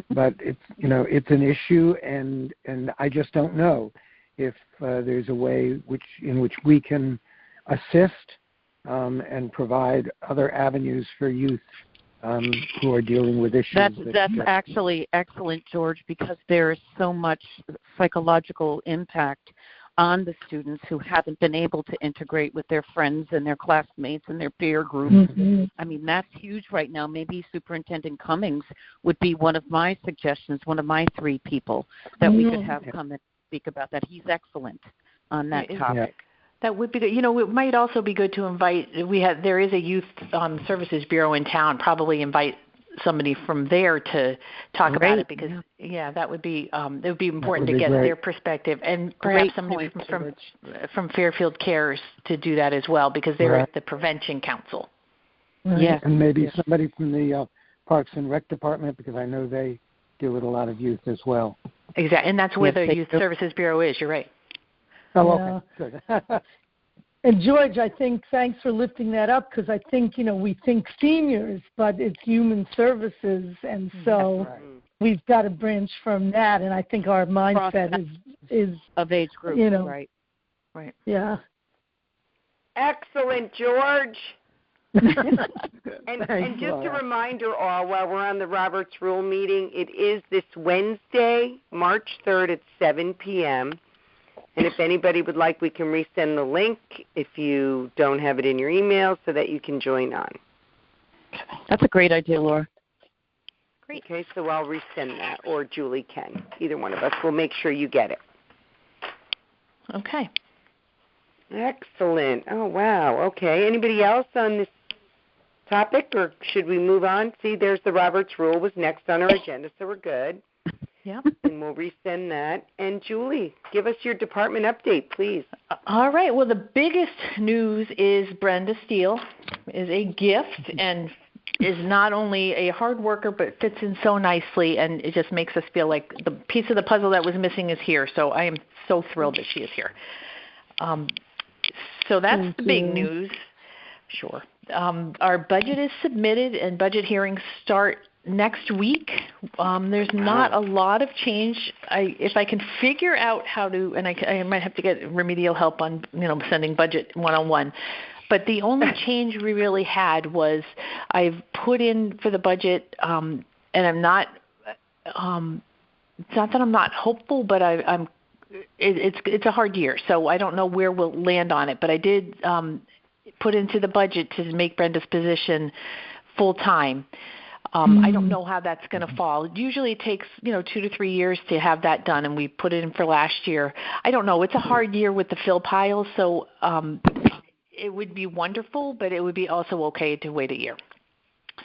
But it's an issue, and I just don't know if there's a way in which we can assist and provide other avenues for youth who are dealing with issues.
That's actually excellent, George, because there is so much psychological impact on the students who haven't been able to integrate with their friends and their classmates and their peer groups.
Mm-hmm.
I mean, that's huge right now. Maybe Superintendent Cummings would be one of my suggestions, one of my 3 people that we could have come and speak about that. He's excellent on that topic.
Yeah.
That would be good. It might also be good to invite. There is a youth services bureau in town. Probably invite somebody from there to talk about it because that would be it would be important to get their perspective and perhaps somebody from Fairfield Cares to do that as well because they're at the Prevention Council.
Right. And maybe somebody from the Parks and Rec Department because I know they deal with a lot of youth as well.
Exactly, and that's where the Youth Services Bureau is. You're right.
Oh, okay. Good.
And George, I think thanks for lifting that up because I think, we think seniors, but it's human services. And so we've got to branch from that. And I think our mindset is
of age group. Right.
Yeah.
Excellent, George. and just a reminder all, while we're on the Roberts Rule meeting, it is this Wednesday, March 3rd at 7 p.m., and if anybody would like, we can resend the link if you don't have it in your email so that you can join on.
That's a great idea, Laura.
Great. Okay, so I'll resend that, or Julie can. Either one of us. We'll make sure you get it.
Okay.
Excellent. Oh, wow. Okay. Anybody else on this topic, or should we move on? See, there's the Roberts Rule was next on our agenda, so we're good.
Yeah.
And we'll resend that. And Julie, give us your department update, please.
All right. Well, the biggest news is Brenda Steele is a gift and is not only a hard worker but fits in so nicely, and it just makes us feel like the piece of the puzzle that was missing is here. So I am so thrilled that she is here. So that's the big news. Sure. Our budget is submitted, and budget hearings start next week. There's not a lot of change. If I can figure out how to, and I might have to get remedial help on, sending budget 101. But the only change we really had was I've put in for the budget, and I'm not. It's not that I'm not hopeful, but I'm. It's a hard year, so I don't know where we'll land on it. But I did put into the budget to make Brenda's position full time. I don't know how that's going to fall. Usually it takes, 2 to 3 years to have that done, and we put it in for last year. I don't know. It's a hard year with the fill piles, so it would be wonderful, but it would be also okay to wait a year.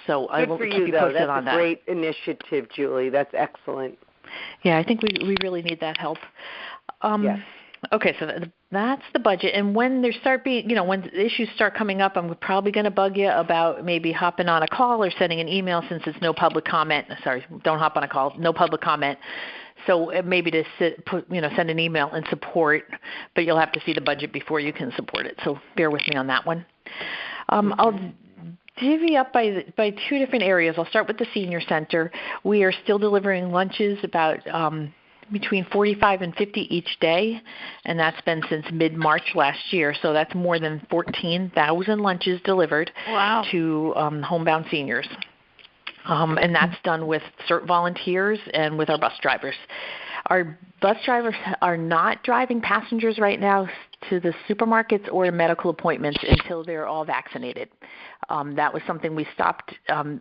So I will keep you posted on that.
That's a great initiative, Julie. That's excellent.
Yeah, I think we really need that help.
Yes.
Okay, so that's the budget. And when there start being, when the issues start coming up, I'm probably going to bug you about maybe hopping on a call or sending an email since it's no public comment. Sorry, don't hop on a call. No public comment. So maybe to send an email and support, but you'll have to see the budget before you can support it. So bear with me on that one. I'll divvy up by 2 different areas. I'll start with the senior center. We are still delivering lunches about between 45 and 50 each day, and that's been since mid-March last year. So that's more than 14,000 lunches delivered to homebound seniors. And that's done with CERT volunteers and with our bus drivers. Our bus drivers are not driving passengers right now to the supermarkets or medical appointments until they're all vaccinated. That was something we stopped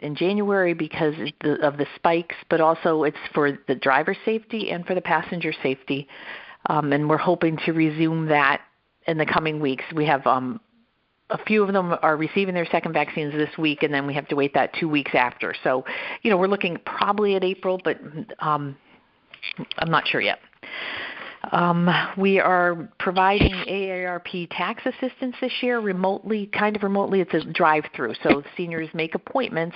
in January because of the spikes, but also it's for the driver safety and for the passenger safety. And we're hoping to resume that in the coming weeks. We have a few of them are receiving their second vaccines this week, and then we have to wait that 2 weeks after. So, we're looking probably at April, but I'm not sure yet. We are providing AARP tax assistance this year remotely, kind of remotely. It's a drive-through. So seniors make appointments.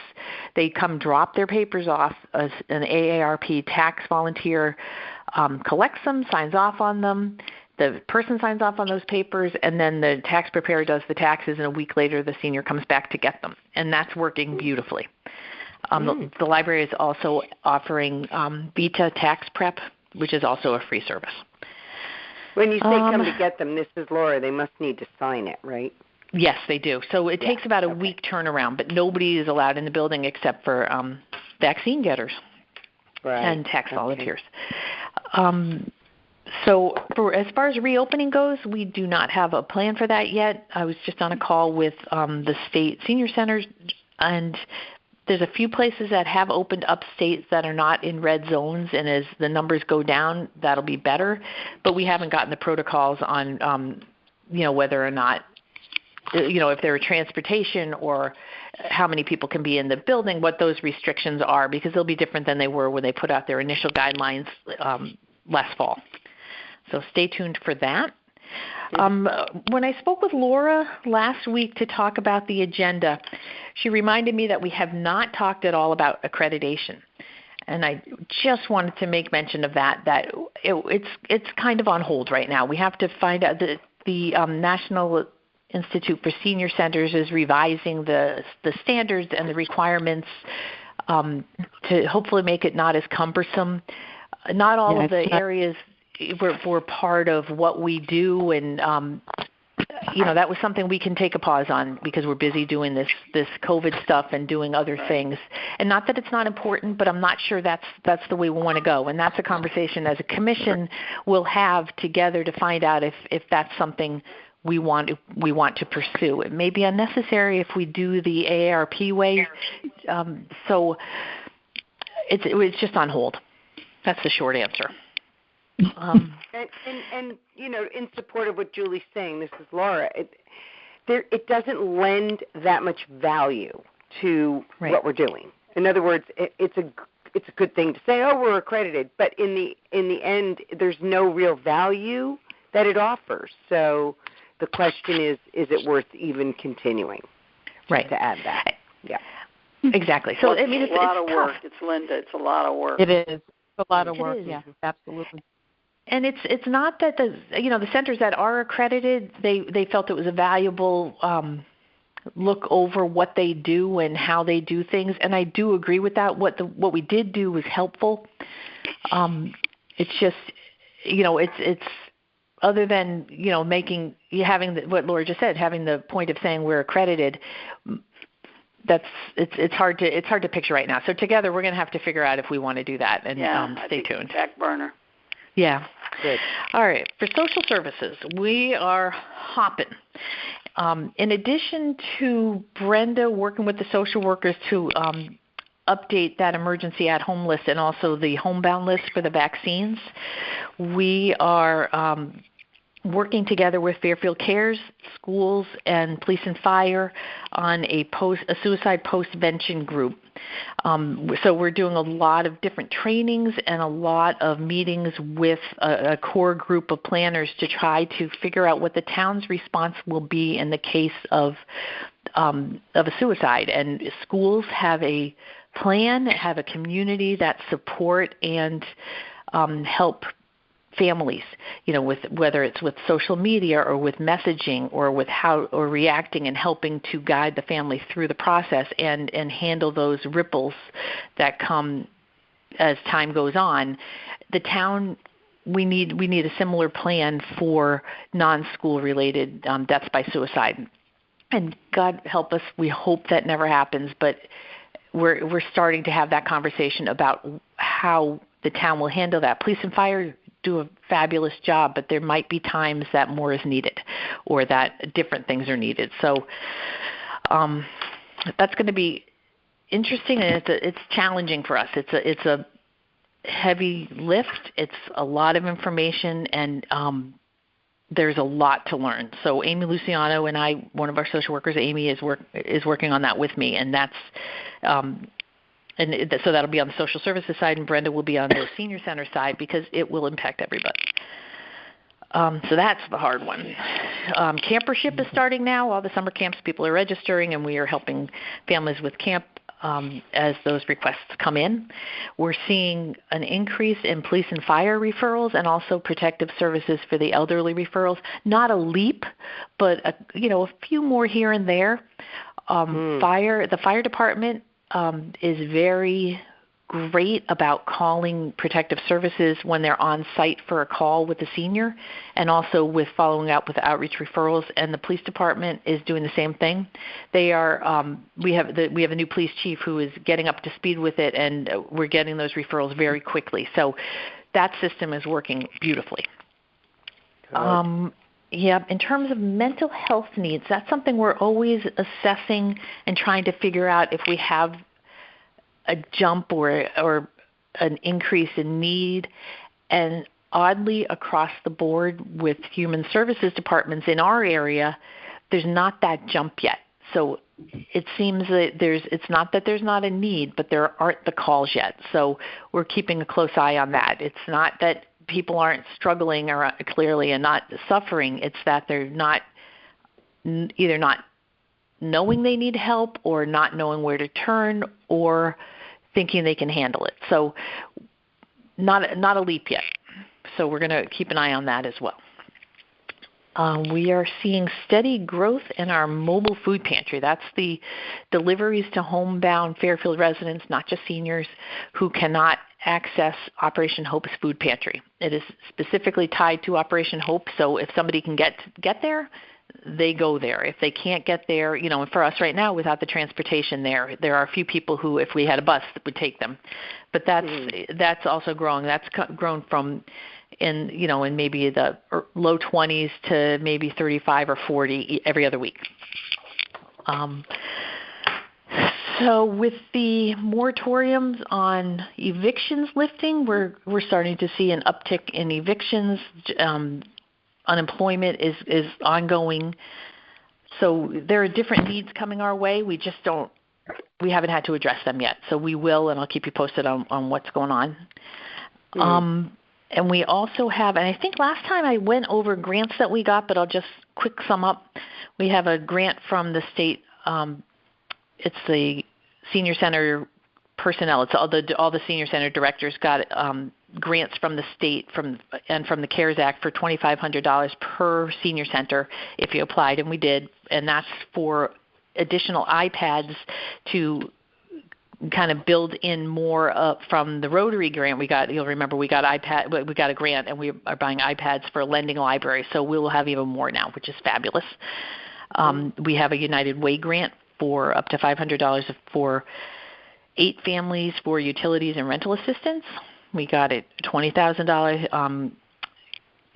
They come drop their papers off. An AARP tax volunteer collects them, signs off on them, the person signs off on those papers, and then the tax preparer does the taxes, and a week later the senior comes back to get them. And that's working beautifully. The library is also offering Vita Tax Prep, which is also a free service.
When you say come to get them, this is Laura, they must need to sign it, right?
Yes, they do. So it takes about a week turnaround, but nobody is allowed in the building except for vaccine getters and tax volunteers. So as far as reopening goes, we do not have a plan for that yet. I was just on a call with the state senior centers, and there's a few places that have opened up states that are not in red zones, and as the numbers go down, that'll be better. But we haven't gotten the protocols on, whether or not, if there are transportation or how many people can be in the building, what those restrictions are, because they'll be different than they were when they put out their initial guidelines last fall. So stay tuned for that. When I spoke with Laura last week to talk about the agenda, she reminded me that we have not talked at all about accreditation. And I just wanted to make mention of that it's kind of on hold right now. We have to find out that the National Institute for Senior Centers is revising the standards and the requirements to hopefully make it not as cumbersome. Not all of the areas were part of what we do, and that was something we can take a pause on because we're busy doing this COVID stuff and doing other things. And not that it's not important, but I'm not sure that's the way we want to go. And that's a conversation as a commission we'll have together to find out if that's something we want to pursue. It may be unnecessary if we do the AARP way. So it's just on hold. That's the short answer.
And in support of what Julie's saying, this is Laura. It doesn't lend that much value to what we're doing. In other words, it's a good thing to say, we're accredited, but in the end, there's no real value that it offers. So the question is it worth even continuing? To add that. Yeah. Exactly.
So it's a lot of work. It's Linda. It's a lot of work.
It is. A lot of work. Yeah, absolutely.
And it's not that the centers that are accredited, they felt it was a valuable look over what they do and how they do things, and I do agree with that. What we did do was helpful. It's just it's other than having what Laura just said, having the point of saying we're accredited. It's hard to picture right now. So together we're going to have to figure out if we want to do that, and stay tuned.
Back burner.
Yeah. Good. All right. For social services, we are hopping. In addition to Brenda working with the social workers to update that emergency at-home list and also the homebound list for the vaccines, we are working together with Fairfield Cares, schools, and police and fire on a suicide postvention group. So we're doing a lot of different trainings and a lot of meetings with a core group of planners to try to figure out what the town's response will be in the case of a suicide. And schools have a plan, have a community that support and help families, with whether it's with social media or with messaging or with or reacting and helping to guide the family through the process and handle those ripples that come as time goes on. The town, we need a similar plan for non-school related deaths by suicide. And God help us, we hope that never happens, but we're starting to have that conversation about how the town will handle that. Police and fire do a fabulous job, but there might be times that more is needed or that different things are needed. So that's going to be interesting, and it's challenging for us. It's a heavy lift. It's a lot of information, and there's a lot to learn. So Amy Luciano and I, one of our social workers, Amy, is working on that with me, and that's so that'll be on the social services side, and Brenda will be on the senior center side because it will impact everybody. So that's the hard one. Campership is starting now. All the summer camps, people are registering, and we are helping families with camp as those requests come in. We're seeing an increase in police and fire referrals and also protective services for the elderly referrals. Not a leap, but a few more here and there. The fire department is very great about calling protective services when they're on site for a call with a senior, and also with following up with outreach referrals. And the police department is doing the same thing. They are we have a new police chief who is getting up to speed with it, and we're getting those referrals very quickly. So that system is working beautifully. In terms of mental health needs, that's something we're always assessing and trying to figure out if we have a jump or an increase in need. And oddly, across the board with human services departments in our area, there's not that jump yet. So it seems that it's not that there's not a need, but there aren't the calls yet. So we're keeping a close eye on that. It's not that people aren't struggling or clearly and not suffering. It's that they're not either not knowing they need help or not knowing where to turn or thinking they can handle it. So not a leap yet. So we're going to keep an eye on that as well. We are seeing steady growth in our mobile food pantry. That's the deliveries to homebound Fairfield residents, not just seniors, who cannot access Operation Hope's food pantry. It is specifically tied to Operation Hope, so if somebody can get there, they go there. If they can't get there, and for us right now, without the transportation there are a few people who, if we had a bus, that would take them. But that's also growing. That's grown from in maybe the low 20s to maybe 35 or 40 every other week. So with the moratoriums on evictions lifting, we're starting to see an uptick in evictions. Unemployment is ongoing. So there are different needs coming our way. We haven't had to address them yet. So we will, and I'll keep you posted on what's going on. And we also have, and I think last time I went over grants that we got, but I'll just quick sum up. We have a grant from the state. It's the senior center personnel. It's all the senior center directors got grants from the state and from the CARES Act for $2,500 per senior center if you applied, and we did. And that's for additional iPads to kind of build in more from the Rotary grant we got. You'll remember we got a grant, and we are buying iPads for a lending library. So we will have even more now, which is fabulous. We have a United Way grant for up to $500 for 8 families for utilities and rental assistance. We got a $20,000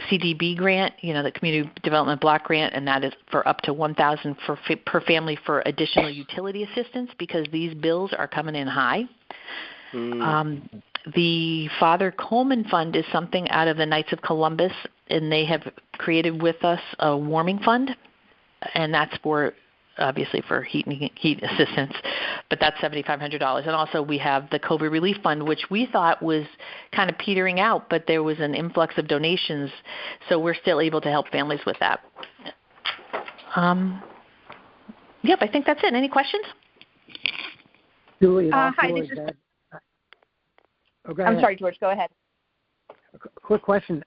CDB grant, the Community Development Block Grant, and that is for up to $1,000 per family for additional utility assistance because these bills are coming in high. The Father Coleman Fund is something out of the Knights of Columbus, and they have created with us a warming fund, and that's obviously for heat assistance, but that's $7,500. And also we have the COVID Relief Fund, which we thought was kind of petering out, but there was an influx of donations, so we're still able to help families with that. Yep, I think that's it. Any questions?
Julie,
hi, this is... I'm sorry, George, go ahead.
Quick question.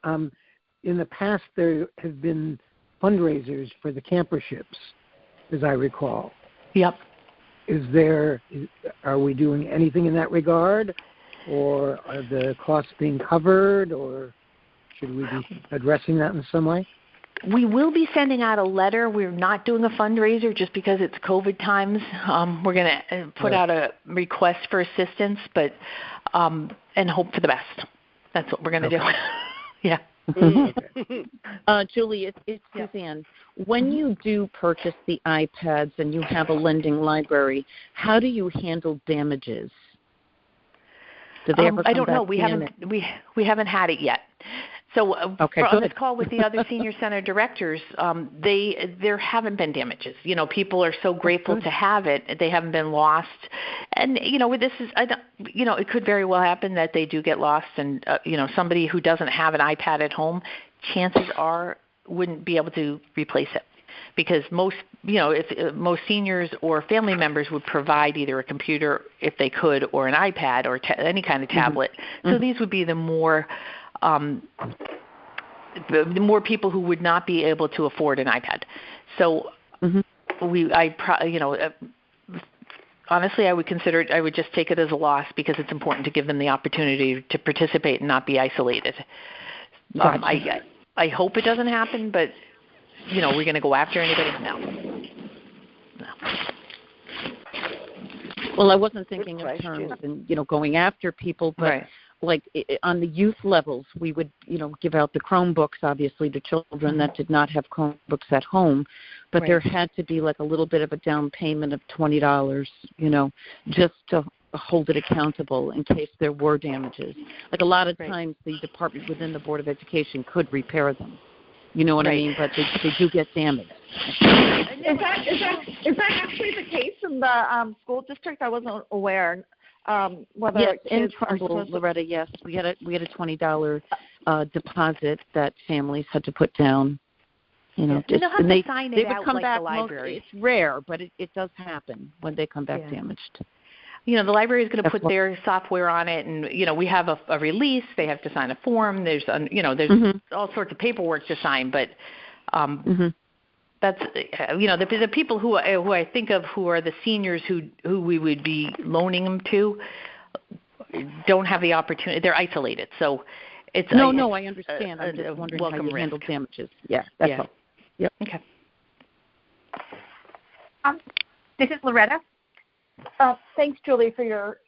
In the past, there have been fundraisers for the camper ships, as I recall.
Yep.
Are we doing anything in that regard, or are the costs being covered, or should we be addressing that in some way?
We will be sending out a letter. We're not doing a fundraiser just because it's COVID times. We're going to put out a request for assistance, but and hope for the best. That's what we're going to do. Yeah.
Julie, it's Suzanne. When you do purchase the iPads and you have a lending library, how do you handle damages? Do they ever come
I don't know.
back
We haven't had it yet. So on this call with the other senior center directors, there haven't been damages. People are so grateful to have it; they haven't been lost. And this is, it could very well happen that they do get lost, and somebody who doesn't have an iPad at home, chances are wouldn't be able to replace it because most most seniors or family members would provide either a computer if they could, or an iPad, or any kind of tablet. So these would be the more people who would not be able to afford an iPad. So honestly, I would just take it as a loss, because it's important to give them the opportunity to participate and not be isolated. I hope it doesn't happen, but we're going to go after anybody? No.
Well, I wasn't thinking of terms and going after people, but like on the youth levels, we would give out the Chromebooks, obviously, to children that did not have Chromebooks at home, but there had to be like a little bit of a down payment of $20, just to hold it accountable in case there were damages. Like a lot of times, the department within the Board of Education could repair them. You know what I mean? But they do get damaged.
Is that actually the case in the school district? I wasn't aware. Whether
yes, in Trumbull, Loretta, yes, we had a $20 deposit that families had to put down.
They'll have to sign it
they would
out
come
like
back
the library.
It's rare, but it does happen when they come back damaged.
The library is going to put their software on it, and we have a release. They have to sign a form. There's all sorts of paperwork to sign, but that's the people who I think of who are the seniors who we would be loaning them to don't have the opportunity. They're isolated, so it's
I understand. I'm just wondering how you handle damages. Yeah, that's all. Yep.
Okay.
This is Loretta. Thanks, Julie, for your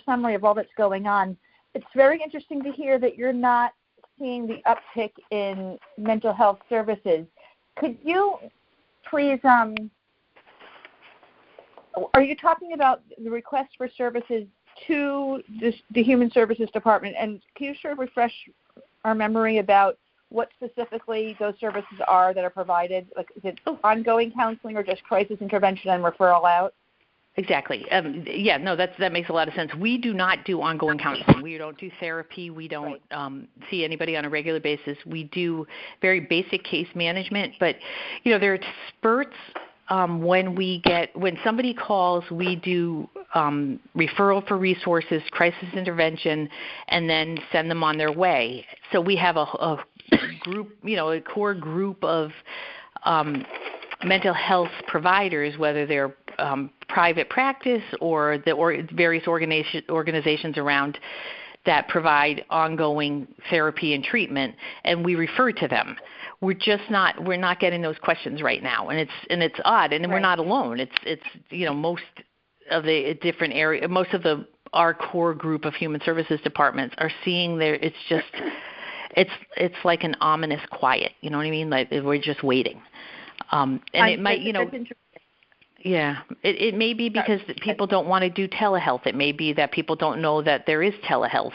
summary of all that's going on. It's very interesting to hear that you're not seeing the uptick in mental health services. Could you please, are you talking about the request for services to the Human Services Department? And can you sort of refresh our memory about what specifically those services are that are provided? Like, is it ongoing counseling or just crisis intervention and referral out?
Exactly. That makes a lot of sense. We do not do ongoing counseling. We don't do therapy. We don't see anybody on a regular basis. We do very basic case management, but there are spurts when somebody calls. We do referral for resources, crisis intervention, and then send them on their way. So we have a group, a core group of mental health providers, whether they're private practice or various organizations around that provide ongoing therapy and treatment, and we refer to them. We're not getting those questions right now, and it's odd, and we're not alone. It's most of the different area, most of our core group of human services departments are seeing it's like an ominous quiet. You know what I mean? Like we're just waiting. It might, it may be because people don't want to do telehealth. It may be that people don't know that there is telehealth.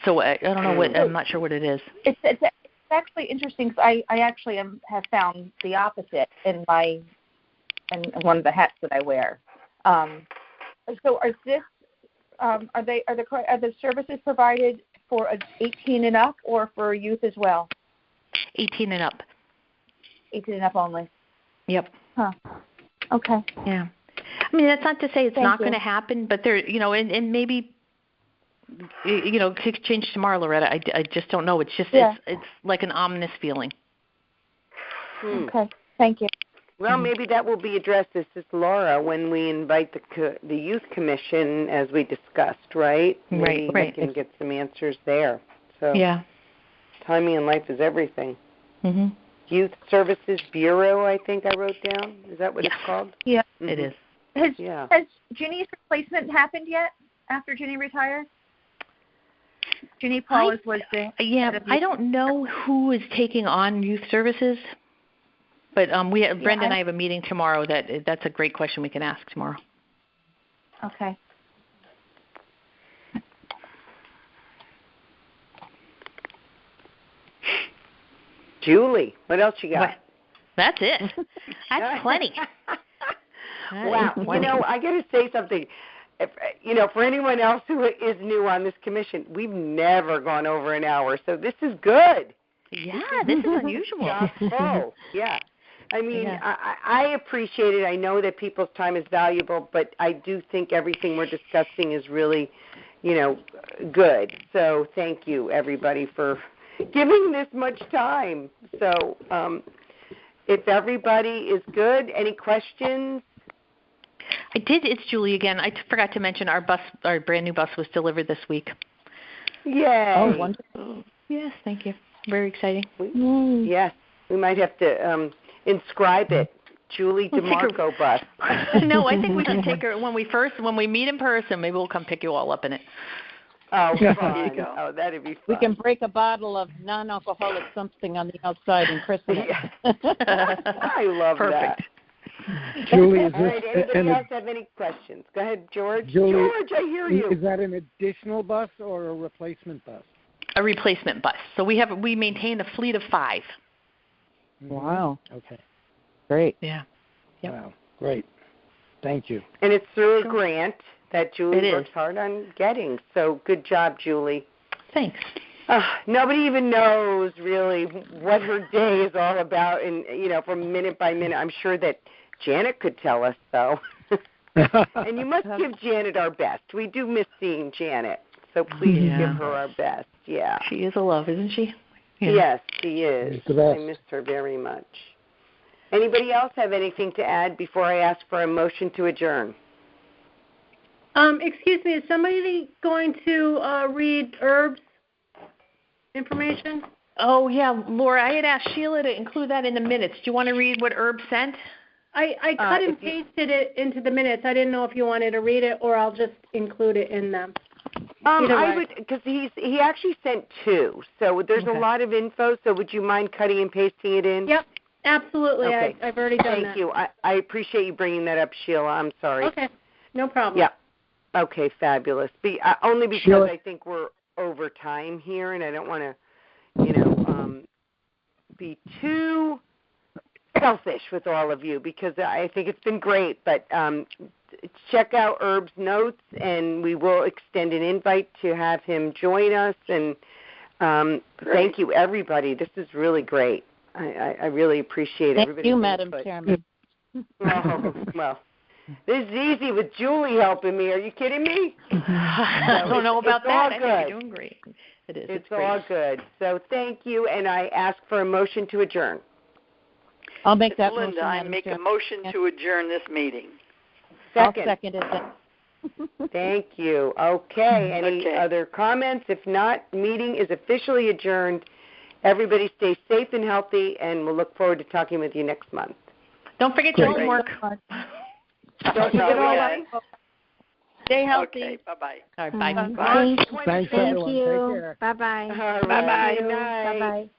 So I don't know I'm not sure what it is.
It's actually interesting. Cause I actually have found the opposite in one of the hats that I wear. So are the services provided for 18 and up or for youth as well?
18 and up.
18 and up only.
Yep.
Huh. Okay.
Yeah. I mean, that's not to say it's not going to happen, but there, and maybe, could change tomorrow, Loretta. I just don't know. It's just it's like an ominous feeling.
Okay. Thank you.
Well, maybe that will be addressed, this is Laura, when we invite the Youth Commission, as we discussed, right? Maybe we can get some answers there. So timing in life is everything.
Mm-hmm.
Youth Services Bureau, I think I wrote down. Is that what it's called?
Yeah.
Mm-hmm. It is.
Has Ginny's replacement happened yet after Ginny retired? Ginny Paulus was the
I don't know who is taking on youth services, but Brenda and I have a meeting tomorrow. That's a great question we can ask tomorrow.
Okay.
Julie, what else you got?
What? That's it. That's plenty.
Wow. I got to say something. For anyone else who is new on this commission, we've never gone over an hour, so this is good.
Yeah, this is unusual.
Yeah. I mean, I appreciate it. I know that people's time is valuable, but I do think everything we're discussing is really, good. So thank you, everybody, for giving this much time. So if everybody is good, any questions?
I did. It's Julie again. I forgot to mention our brand new bus was delivered this week.
Yay.
Oh, wonderful. Yes, thank you. Very exciting.
Yes. We might have to inscribe it. Julie DeMarco bus.
No, I think we should take her when we meet in person. Maybe we'll come pick you all up in it.
Oh, fun. Oh, that'd be fun.
We can break a bottle of non-alcoholic something on the outside and christen it.
I love
Perfect.
that.
Julie,
all right, anybody else have any questions? Go ahead, George.
Julie,
George, I hear you.
Is that an additional bus or a replacement bus?
A replacement bus. So we maintain a fleet of 5.
Wow.
Okay.
Great.
Yeah. Yep.
Wow. Great. Thank you.
And it's through a grant that Julie works hard on getting. So good job, Julie.
Thanks.
Nobody even knows really what her day is all about, and from minute by minute. I'm sure that Janet could tell us, though. And you must give Janet our best. We do miss seeing Janet, so please give her our best. Yeah.
She is a love, isn't she? Yeah.
Yes, she is. I miss her very much. Anybody else have anything to add before I ask for a motion to adjourn?
Excuse me, is somebody going to read Herb's information?
Oh, yeah, Laura, I had asked Sheila to include that in the minutes. Do you want to read what Herb sent?
I cut and pasted it into the minutes. I didn't know if you wanted to read it or I'll just include it in them.
I would, because he actually sent 2, so there's a lot of info. So would you mind cutting and pasting it in?
Yep, absolutely.
Okay.
I've already done that.
Thank you. I appreciate you bringing that up, Sheila. I'm sorry.
Okay, no problem.
Yeah. Okay, fabulous. Only because Sheila, I think we're over time here, and I don't want to, be too selfish with all of you because I think it's been great. But check out Herb's notes, and we will extend an invite to have him join us. And thank you, everybody. This is really great. I really appreciate everybody.
Thank you, Madam Chairman.
Oh, well, this is easy with Julie helping me. Are you kidding me?
I don't know about that.
I think
you're doing great. It is.
It's
great.
all good. So thank you, and I ask for a motion to adjourn.
I'll make that
Linda,
motion.
I make a motion to adjourn this meeting.
Second.
I'll second it.
Thank you. Okay. Any other comments? If not, meeting is officially adjourned. Everybody stay safe and healthy, and we'll look forward to talking with you next month.
Don't forget your homework.
Don't forget all that.
Stay healthy.
Okay, bye-bye.
All right, bye.
Thanks, everyone.
Thank you.
Take care.
Bye-bye.
Bye-bye.
Bye-bye.